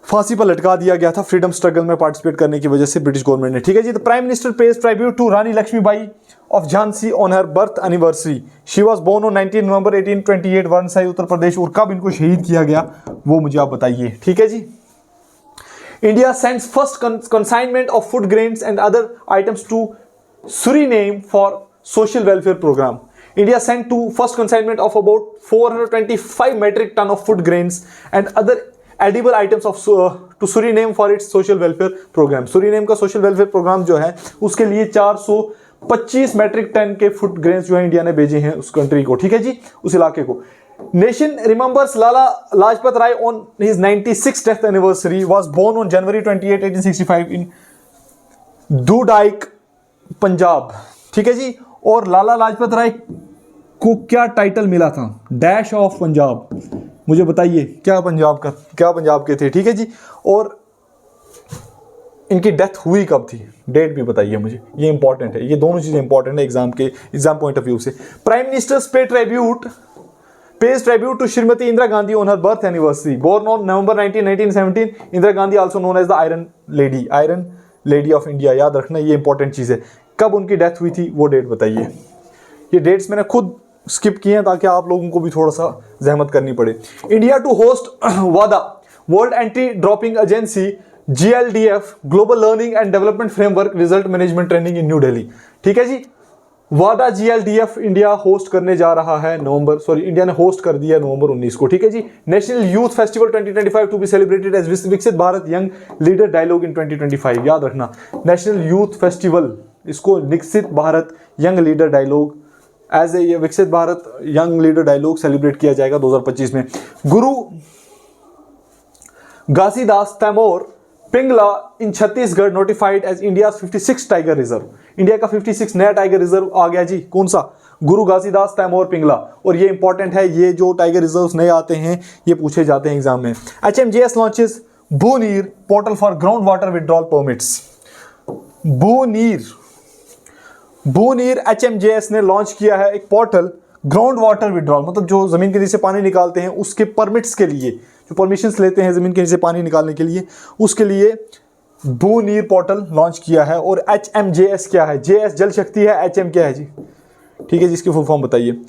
फांसी पर लटका दिया गया था फ्रीडम स्ट्रगल में पार्टिसिपेट करने की वजह से ब्रिटिश गवर्नमेंट ने, ठीक है जी। The prime minister pays tribute to Rani Lakshmibai of Jhansi on her birth anniversary. She was born on 19 November 1828 Varanasi Uttar Pradesh. और कब इनको शहीद किया गया वो मुझे आप बताइए, ठीक है जी। India sends first consignment of food grains and other items to Suriname for social welfare programme. India sent to first consignment of about 425 metric ton of food grains and other edible items of to Suriname for its social welfare program. Suriname का social welfare program जो है उसके लिए 425 metric ton के food grains जो है India ने भेजे हैं उस कंट्री को, ठीक है जी, उस इलाके को. Nation remembers Lala Lajpat Rai on his 96th death anniversary. Was born on January 28, 1865 in Dudaik, Punjab, ठीक है जी. और लाला लाजपत राय को क्या टाइटल मिला था? Dash of Punjab. मुझे बताइए क्या पंजाब के थे, ठीक है जी. और इनकी डेथ हुई कब थी? डेट भी बताइए मुझे, ये इंपॉर्टेंट है. ये दोनों चीजें इंपॉर्टेंट है एग्जाम पॉइंट ऑफ व्यू से. Prime minister pays tribute to Shrimati Indira Gandhi on her birth anniversary. Born on November 19, 1917, Indira Gandhi also known as the Iron Lady of India. याद रखना, ये important चीज है. कब उनकी death हुई थी वो डेट बताइए. ये डेट्स मैंने खुद स्किप किए हैं ताकि आप लोगों को भी थोड़ा सा जहमत करनी पड़े. इंडिया टू होस्ट वादा world anti dropping agency GLDF global learning and development framework result management training in New Delhi, ठीक है जी. वादा GLDF इंडिया होस्ट करने जा रहा है इंडिया ने होस्ट कर दिया नवंबर 19 को, ठीक है जी. National youth festival 2025 to be celebrated as Viksit Bharat young leader dialogue in 2025. याद रखना, नेशनल यूथ फेस्टिवल, इसको Viksit Bharat young leader dialogue as a Viksit Bharat young leader dialogue celebrate किया जाएगा 2025 में. Guru Ghasidas Tamor Pingla in Chhattisgarh notified as India 56 tiger reserve. India का 56 नया टाइगर रिजर्व आ गया जी. कौन सा? गुरु घासीदास तैमूर पिंगला. और ये इंपॉर्टेंट है, ये जो टाइगर रिजर्व नए आते हैं ये पूछे जाते हैं एग्जाम में. HMJS launches Bhuneer portal for ground water withdrawal permits. Bhuneer HMJS ने लॉन्च किया है एक पोर्टल ग्राउंड वाटर विड्रॉल, मतलब जो जमीन के नीचे पानी निकालते हैं उसके परमिट्स के लिए, जो परमिशंस लेते हैं जमीन के नीचे पानी निकालने के लिए, उसके लिए बूनीर पोर्टल लॉन्च किया है. और HMJS क्या है? JS जल शक्ति है, HM क्या है जी, ठीक है जी, इसकी फुल फॉर्म बताइए.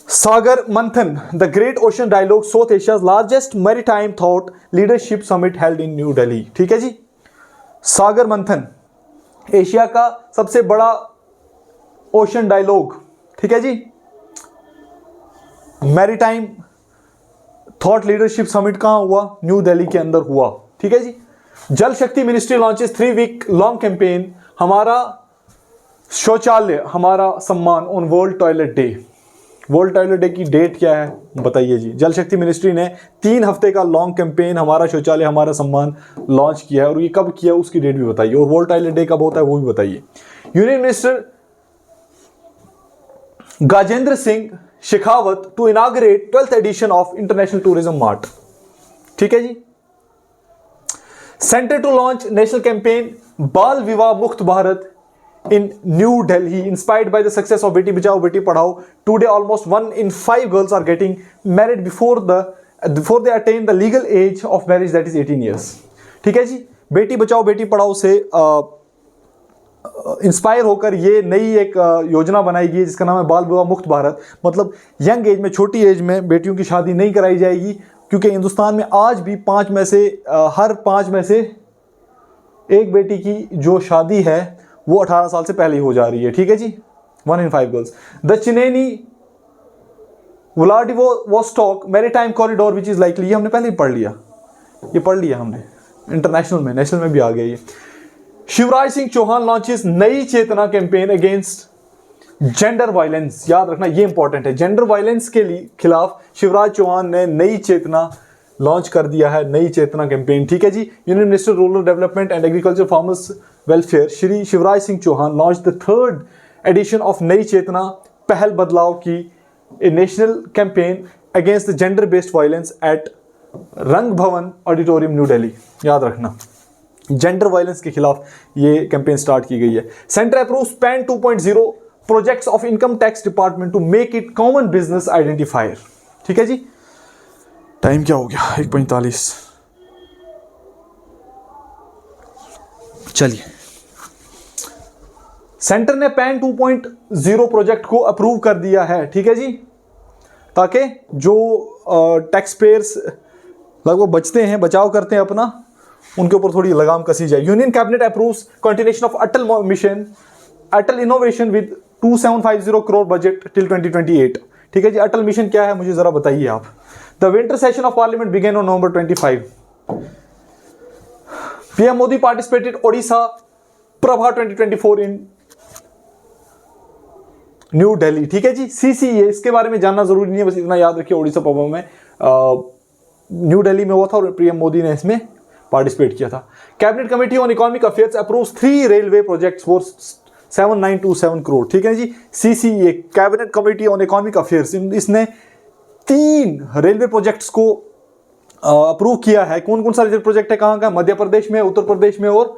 Sagar Manthan the great ocean dialogue South Asia's largest maritime thought leadership summit held in New Delhi, ठीक है जी. सागर मंथन एशिया का सबसे बड़ा ओशन डायलॉग, ठीक है जी, मैरीटाइम थॉट लीडरशिप समिट कहां हुआ? न्यू दिल्ली के अंदर हुआ, ठीक है जी. Jal Shakti ministry launches 3 week long campaign हमारा शौचालय हमारा सम्मान on world toilet day. World toilet day की डेट क्या है बताइए जी. जल शक्ति मिनिस्ट्री ने 3 हफ्ते का लॉन्ग कैंपेन हमारा शौचालय हमारा सम्मान लॉन्च किया है. और ये कब किया उसकी डेट भी बताइए, और वर्ल्ड टॉयलेट डे कब होता है वो भी बताइए. Union minister Gajendra Singh Shekhawat to inaugurate 12th edition of International Tourism Mart, ठीक है जी. Centre to launch national campaign Bal Vivah मुक्त Bharat in New Delhi, inspired by the success of Beti Bachao Beti Padhao. Today almost 1 in 5 girls are getting married before they attain the legal age of marriage, that is 18 years. ठीक है जी. बेटी बचाओ बेटी पढ़ाओ से inspire होकर ये नई एक योजना बनाई गई जिसका नाम है बाल विवाह मुक्त भारत. मतलब यंग एज में, छोटी एज में बेटियों की शादी नहीं कराई जाएगी, क्योंकि हिंदुस्तान में आज भी हर 5 में से एक बेटी की जो शादी है वो 18 साल से पहले ही हो जा रही है, ठीक है जी. 1 in 5 girls. The Chennai Vladivostok maritime corridor which is likely, ये हमने पहले ही पढ़ लिया हमने इंटरनेशनल में, नेशनल में भी आ गया ये. शिवराज सिंह चौहान लॉन्चेस नई चेतना कैंपेन अगेंस्ट जेंडर वायलेंस. याद रखना ये इंपॉर्टेंट है. जेंडर वायलेंस के खिलाफ शिवराज चौहान ने नई चेतना लॉन्च कर दिया है, नई चेतना कैंपेन, ठीक है जी. Union minister rural development and agriculture farmers welfare Shri Shivraj Singh Chouhan launch the 3rd edition of Nai Chetna Pahal Badlav Ki a national campaign against the gender based violence at Rang Bhavan auditorium new Delhi. याद रखना जेंडर वायलेंस के खिलाफ ये कैंपेन स्टार्ट की गई है. Centre approves PAN 2.0 projects of income tax department to make it common business identifier, ठीक है जी. टाइम क्या हो गया? 1:45. चलिए, सेंटर ने पैन 2.0 प्रोजेक्ट को अप्रूव कर दिया है, ठीक है जी, ताकि जो टैक्स पेयर्स लगभग बचते हैं, बचाव करते हैं अपना, उनके ऊपर थोड़ी लगाम कसी जाए। Union cabinet approves continuation of Atal mission, Atal innovation with 2750 crore budget till 2028। ठीक है जी, अटल मिशन क्या है मुझे जरा बताइए आप। The winter session of parliament began on November 25। PM Modi participated Odisha Prabha 2024 in New Delhi. ठीक है जी, CCA इसके बारे में जानना जरूरी नहीं है, बस इतना याद रखिए ओडिशा प्रभा में न्यू दिल्ली में हुआ था और पीएम मोदी ने इसमें पार्टिसिपेट किया था। Cabinet committee on economic affairs approves 3 railway projects for 7927 crore. ठीक है जी, CCA cabinet committee on economic affairs, इसने 3 रेलवे प्रोजेक्ट्स को अप्रूव किया है। कौन कौन सा रेलवे प्रोजेक्ट है, कहाँ का? मध्य प्रदेश में, उत्तर प्रदेश में और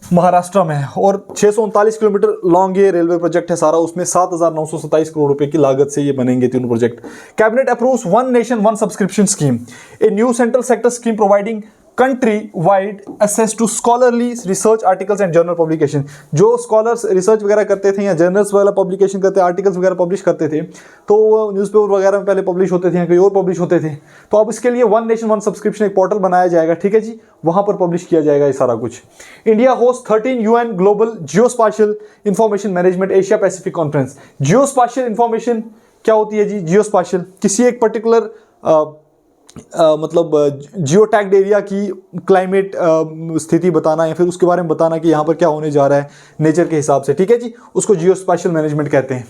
महाराष्ट्र में है। और 639 किलोमीटर लॉन्ग ये रेलवे प्रोजेक्ट है सारा, उसमें 7,927 करोड़ रुपए की लागत से ये बनेंगे तीनों project. Cabinet approves one nation one subscription scheme, a new central sector scheme providing country wide access to scholarly research articles and journal publication. जो स्कॉलर्स रिसर्च वगैरह करते थे या जर्नल्स वगैरह पब्लिकेशन करते, आर्टिकल्स वगैरह पब्लिश करते थे, तो वो न्यूज़पेपर वगैरह में पहले पब्लिश होते थे या कहीं और पब्लिश होते थे, तो अब इसके लिए वन नेशन वन सब्सक्रिप्शन एक पोर्टल बनाया जाएगा। ठीक है जी, वहां पर पब्लिश किया जाएगा ये सारा कुछ। India host 13 UN global geospatial information management Asia Pacific conference. Geospatial information क्या होती है जी? जियोस्पाशियल किसी एक पर्टिकुलर मतलब जियो टैग्ड एरिया की क्लाइमेट स्थिति बताना या फिर उसके बारे में बताना कि यहाँ पर क्या होने जा रहा है नेचर के हिसाब से। ठीक है जी, उसको जियोस्पाशियल मैनेजमेंट कहते हैं,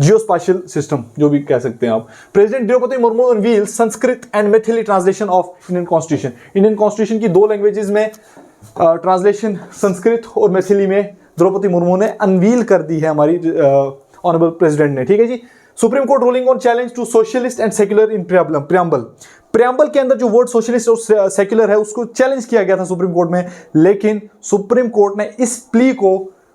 जियोस्पाशियल सिस्टम जो भी कह सकते हैं आप। President Draupadi Murmu unveil Sanskrit and Maithili translation of Indian constitution. Indian constitution की 2 लैंग्वेजेस में ट्रांसलेशन संस्कृत और मैथिली में द्रौपदी मुर्मू ने अनवील कर दी है हमारी ऑनरेबल प्रेसिडेंट ने। ठीक है जी, Supreme Court ruling on challenge to socialist and secular in preamble के अंदर जो वर्ड सोशलिस्ट और सेक्युलर है उसको चैलेंज किया गया था सुप्रीम कोर्ट में, लेकिन सुप्रीम कोर्ट ने इस प्ली को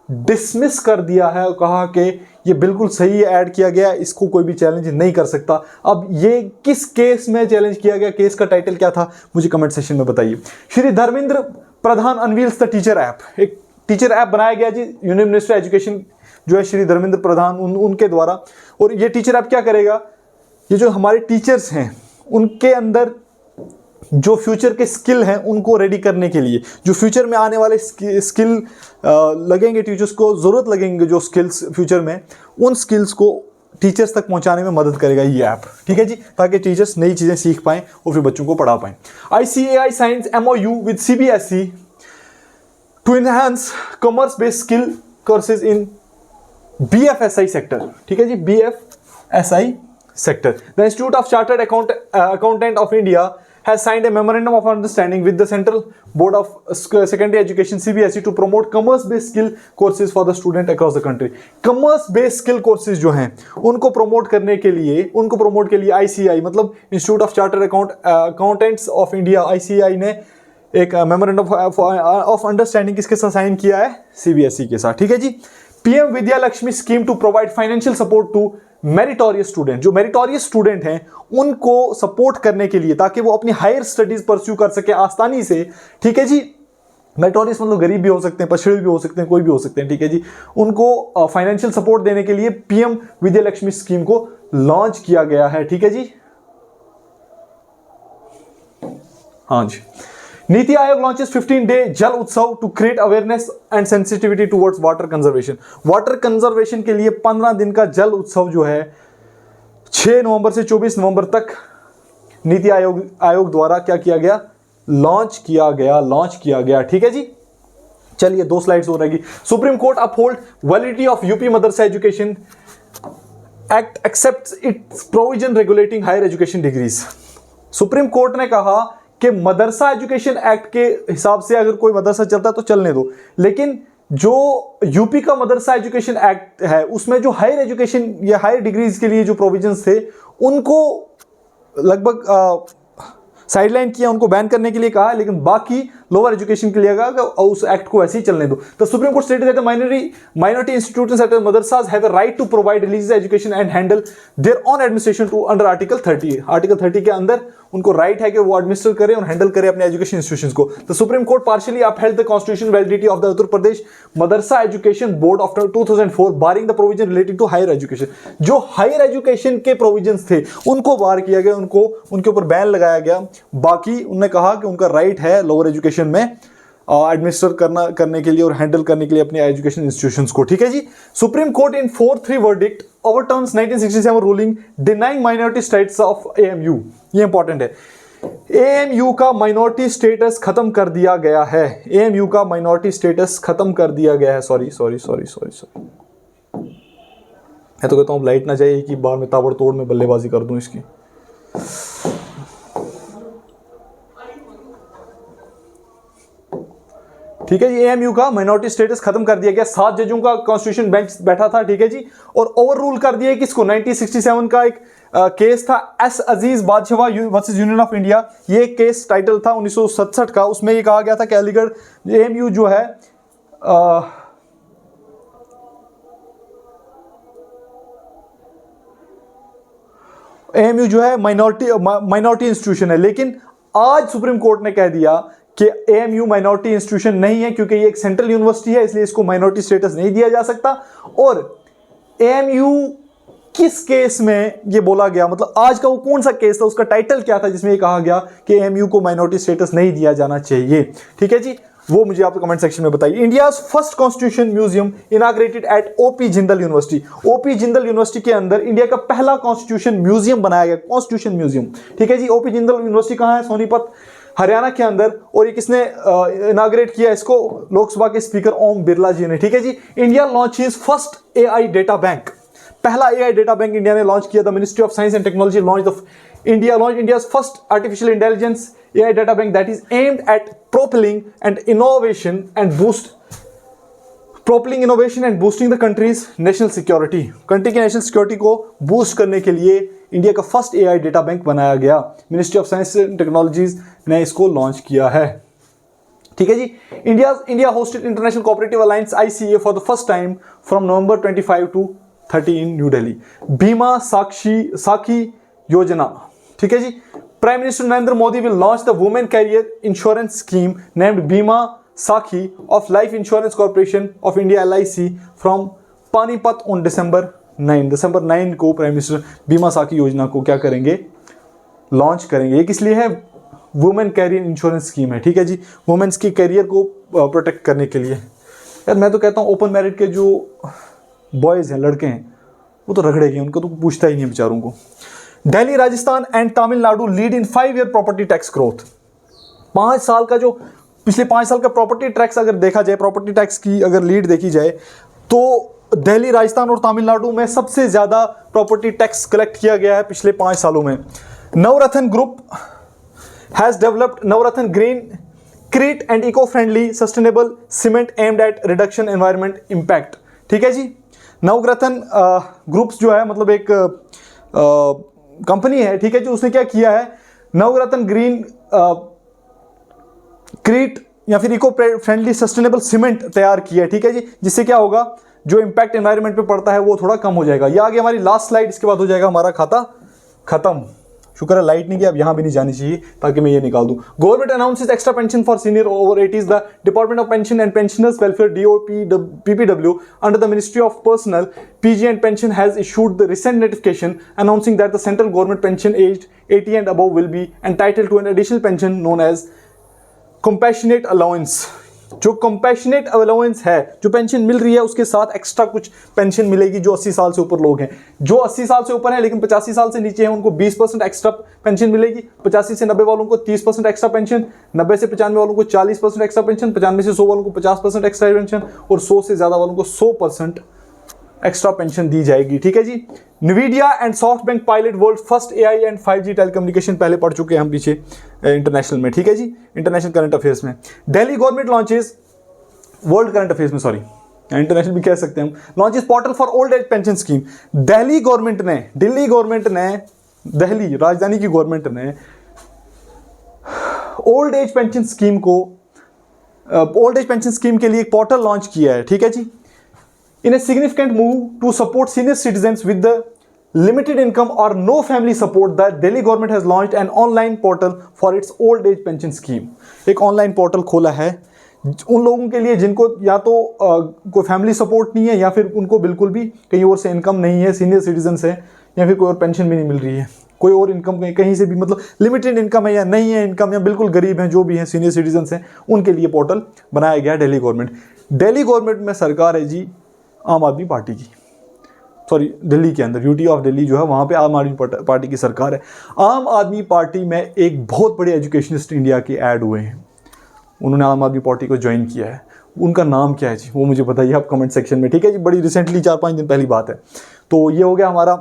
डिसमिस कर दिया है और कहा कि ये बिल्कुल सही है, ऐड किया गया, इसको कोई भी चैलेंज नहीं कर सकता। अब ये किस केस में चैलेंज किया गया, केस का टाइटल क्या था, मुझे कमेंट सेक्शन में बताइए। Shri Dharmendra Pradhan unveils the teacher app, एक टीचर ऐप बनाया गया जी यूनियन मिनिस्टर एजुकेशन जो है श्री धर्मेंद्र प्रधान उनके द्वारा। और ये टीचर ऐप क्या करेगा, ये जो हमारे टीचर्स हैं उनके अंदर जो फ्यूचर के स्किल हैं उनको रेडी करने के लिए, जो फ्यूचर में आने वाले स्किल लगेंगे, टीचर्स को ज़रूरत लगेंगे जो स्किल्स फ्यूचर में, उन स्किल्स को टीचर्स तक पहुंचाने में मदद करेगा ये ऐप। ठीक है जी, ताकि टीचर्स नई चीज़ें सीख पाएं और फिर बच्चों को पढ़ा पाएं। ICAI signs MOU with CBSE to enhance commerce based skill courses in BFSI sector. ठीक है जी, BFSI sector. The Institute of Chartered Accountant of India has signed a memorandum of understanding with the Central Board of Secondary Education CBSE to promote commerce-based skill courses for the student across the country. Commerce-based skill courses जो हैं उनको promote करने के लिए ICAI मतलब Institute of Chartered Accountants of India ICAI ने एक memorandum of understanding किसके साथ साइन किया है? CBSE के साथ। ठीक है जी, PM Vidya Lakshmi scheme to provide financial support to meritorious student. जो मेरिटोरियस स्टूडेंट हैं उनको सपोर्ट करने के लिए ताकि वो अपनी हायर स्टडीज परस्यू कर सके आसानी से। ठीक है जी, मेरिटोरियस मतलब गरीब भी हो सकते हैं, पछड़े भी हो सकते हैं, कोई भी हो सकते हैं। ठीक है जी, उनको फाइनेंशियल सपोर्ट देने के लिए PM विद्या लक्ष्मी स्कीम को लॉन्च किया गया है। ठीक है जी, हाँ जी। NITI Aayog launches 15-day Jal Utsav to create awareness and sensitivity towards water conservation. Water conservation के लिए 15 दिन का जल उत्सव जो है 6 नवंबर से 24 नवंबर तक नीति आयोग द्वारा क्या किया गया? लॉन्च किया गया। ठीक है जी, चलिए 2 स्लाइड्स हो रहेगी। Supreme Court uphold validity of UP madrasa education act excepts its provision regulating higher education degrees. Supreme Court ने कहा कि मदरसा एजुकेशन एक्ट के हिसाब से अगर कोई मदरसा चलता है तो चलने दो, लेकिन जो यूपी का मदरसा एजुकेशन एक्ट है उसमें जो हायर एजुकेशन या हायर डिग्रीज के लिए जो प्रोविजंस थे उनको लगभग साइडलाइन किया, उनको बैन करने के लिए कहा, लेकिन बाकी लोअर एजुकेशन के लिए कहा उस एक्ट को ऐसे ही चलने दो। तो Supreme court stated that minority institutions such as madrasas have a right to provide religious education and handle their own administration to under Article 30। Article 30 के अंदर उनको राइट है कि वो एडमिनिस्टर करें और हैंडल करें अपने एजुकेशन इंस्टीट्यूशंस को। तो Supreme Court partially upheld the constitutional validity of the Uttar Pradesh madrasa education board of 2004 barring the provision relating to higher education. जो हायर एजुकेशन के प्रोविजंस थे उनको बार किया गया, उनके ऊपर बैन लगाया गया। बाकी उन्होंने कहा कि उनका राइट है लोअर एजुकेशन इंस्टीट्यूशन में एडमिनिस्टर करने के लिए और हैंडल करने के लिए अपने एजुकेशन इंस्टीट्यूशंस को, ठीक है जी। Supreme Court in 4-3 verdict overturns 1967 ruling denying minority status of AMU. ये इंपॉर्टेंट है, एएमयू का माइनॉरिटी स्टेटस खत्म कर दिया गया है। एएमयू का माइनॉरिटी स्टेटस खत्म कर दिया गया है। सॉरी मैं तो कहता हूँ लाइट ना चाहिए कि बाहर में ताबड़तोड़ में बल्लेबाजी कर दूं इसकी। ठीक है जी, एएमयू का माइनॉरिटी स्टेटस खत्म कर दिया गया। 7 जजों का कॉन्स्टिट्यूशन बेंच बैठा था, ठीक है जी, और ओवर रूल कर दिया किसको, 1967 का एक केस था एस अजीज बादशाह वर्सेस यूनियन ऑफ इंडिया। ये केस टाइटल था 1967 का। उसमें ये कहा गया था कि अलीगढ़ एएमयू जो है एएमयू जो है माइनॉरिटी इंस्टीट्यूशन है, लेकिन आज सुप्रीम कोर्ट ने कह दिया कि एएमयू माइनॉरिटी इंस्टीट्यूशन नहीं है, क्योंकि ये एक सेंट्रल यूनिवर्सिटी है, इसलिए इसको माइनॉरिटी स्टेटस नहीं दिया जा सकता। और एएमयू किस केस में ये बोला गया, मतलब आज का वो कौन सा केस था, उसका टाइटल क्या था जिसमें ये कहा गया कि एएमयू को माइनॉरिटी स्टेटस नहीं दिया जाना चाहिए, ठीक है जी, वो मुझे आप कमेंट सेक्शन में बताइए। India first constitution museum inaugurated at OP Jindal university. OP Jindal university के अंदर इंडिया का पहला कॉन्स्टिट्यूशन म्यूजियम बनाया गया, कॉन्स्टिट्यूशन म्यूजियम, ठीक है जी। ओपी जिंदल यूनिवर्सिटी कहाँ है, सोनीपत हरियाणा के अंदर। और ये किसने इनाग्रेट किया इसको, लोकसभा के स्पीकर ओम बिरला जी ने, ठीक है जी। India launches first AI data bank, पहला एआई डेटा बैंक इंडिया ने लॉन्च किया। The ministry of science and Technology launch India's first artificial intelligence AI data bank that is aimed at propelling innovation and boosting the country's national security। Country की national security को boost करने के लिए India का first AI data bank बनाया गया। Ministry of science and technologies ने इसको लॉन्च किया है, ठीक है जी। India hosted international cooperative alliance ICA for the first time from November 25 to 30 in New Delhi. Bima Sakhi Yojana, ठीक है जी। Prime minister Narendra Modi will launch the women career insurance scheme named Bima Sakhi of life insurance corporation of India LIC from Panipat on December 9 को prime minister बीमा साखी योजना को क्या करेंगे, launch करेंगे। ये किस लिए है, वुमेन कैरियर इंश्योरेंस स्कीम है, ठीक है जी, वुमेन्स की कैरियर को प्रोटेक्ट करने के लिए। यार मैं तो कहता हूँ ओपन मैरिट के जो बॉयज हैं, लड़के हैं, वो तो रगड़े गए, उनको तो पूछता ही नहीं है बेचारों को। Delhi, Rajasthan and Tamil Nadu lead in 5-year property tax growth. 5 साल का जो पिछले 5 साल का प्रॉपर्टी टैक्स अगर देखा जाए, प्रॉपर्टी टैक्स की अगर लीड देखी जाए, तो दिल्ली, राजस्थान और तमिलनाडु में सबसे ज्यादा प्रॉपर्टी टैक्स कलेक्ट किया गया है पिछले 5 सालों में। Navratna group has developed Navratna green crete and eco friendly sustainable cement aimed at reduction environment impact, ठीक है जी। नवरत्न ग्रुप्स जो है मतलब एक कंपनी है, ठीक है जी, उसने क्या किया है, नवरत्न ग्रीन क्रीट या फिर इको फ्रेंडली सस्टेनेबल सीमेंट तैयार किया है, ठीक है जी, जिससे क्या होगा, जो इंपैक्ट एनवायरमेंट पे पड़ता है वो थोड़ा कम हो जाएगा। ये आगे हमारी लास्ट स्लाइड, इसके बाद हो जाएगा हमारा खाता खत्म। शुक्र है लाइट नहीं गया, अब यहां भी नहीं जानी चाहिए ताकि मैं ये निकाल दूं। Government announces extra pension for senior over 80s। The department of pension and pensioners welfare DOPPW under the ministry of personnel PG and pension has issued the recent notification announcing that the central government pension aged 80 and above will be entitled to an additional pension known as compassionate allowance. जो compassionate allowance है, जो pension मिल रही है उसके साथ extra कुछ pension मिलेगी जो 80 साल से ऊपर लोग हैं। जो 80 साल से ऊपर हैं लेकिन 85 साल से नीचे हैं उनको 20% एक्स्ट्रा पेंशन मिलेगी। 85 से 90 वालों को 30% एक्स्ट्रा पेंशन, 90 से 95 वालों को 40% एक्स्ट्रा पेंशन, 95 से 100 वालों को 50% एक्स्ट्रा पेंशन और 100 से ज्यादा वालों को 100% एक्स्ट्रा पेंशन दी जाएगी, ठीक है जी। NVIDIA and SoftBank pilot world first AI and 5G telecommunication, पहले पढ़ चुके हैं हम पीछे इंटरनेशनल में, ठीक है जी, इंटरनेशनल करंट अफेयर्स में। Delhi government launches world current affairs में, सॉरी इंटरनेशनल भी कह सकते हैं हम, launches portal for old age pension scheme. Delhi government ने दिल्ली राजधानी की गवर्नमेंट ने ओल्ड एज पेंशन स्कीम के लिए एक पोर्टल लॉन्च किया है, ठीक है जी। In a significant move to support senior citizens with the limited income or no family support, the Delhi government has launched an online portal for its old age pension scheme। एक online portal खोला है उन लोगों के लिए जिनको या तो कोई फैमिली सपोर्ट नहीं है या फिर उनको बिल्कुल भी कहीं और से इनकम नहीं है, सीनियर सिटीजन है, या फिर कोई और पेंशन भी नहीं मिल रही है। कोई और इनकम कहीं से भी, मतलब लिमिटेड इनकम है या नहीं है इनकम, या बिल्कुल गरीब हैं जो भी हैं, सीनियर सिटीजन्स हैं, उनके लिए पोर्टल बनाया गया दिल्ली गवर्नमेंट। दिल्ली गवर्नमेंट में सरकार है जी आम आदमी पार्टी की, सॉरी दिल्ली के अंदर यूटी ऑफ दिल्ली जो है वहाँ पे आम आदमी पार्टी की सरकार है। आम आदमी पार्टी में एक बहुत बड़े एजुकेशनिस्ट इंडिया के ऐड हुए हैं, उन्होंने आम आदमी पार्टी को ज्वाइन किया है। उनका नाम क्या है जी, वो मुझे बताइए आप कमेंट सेक्शन में, ठीक है जी। बड़ी रिसेंटली 4-5 दिन पहली बात है। तो ये हो गया हमारा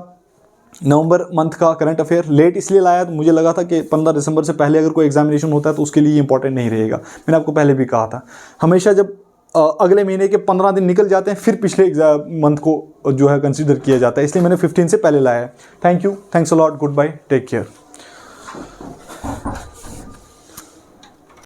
नवंबर मंथ का करंट अफेयर। लेट इसलिए लाया तो मुझे लगा था कि 15 दिसंबर से पहले अगर कोई एग्जामिनेशन होता है तो उसके लिए इंपॉर्टेंट नहीं रहेगा। मैंने आपको पहले भी कहा था, हमेशा जब अगले महीने के 15 दिन निकल जाते हैं फिर पिछले मंथ को जो है कंसीडर किया जाता है, इसलिए मैंने 15 से पहले लाया है। Thank you, thanks a lot, goodbye, take care.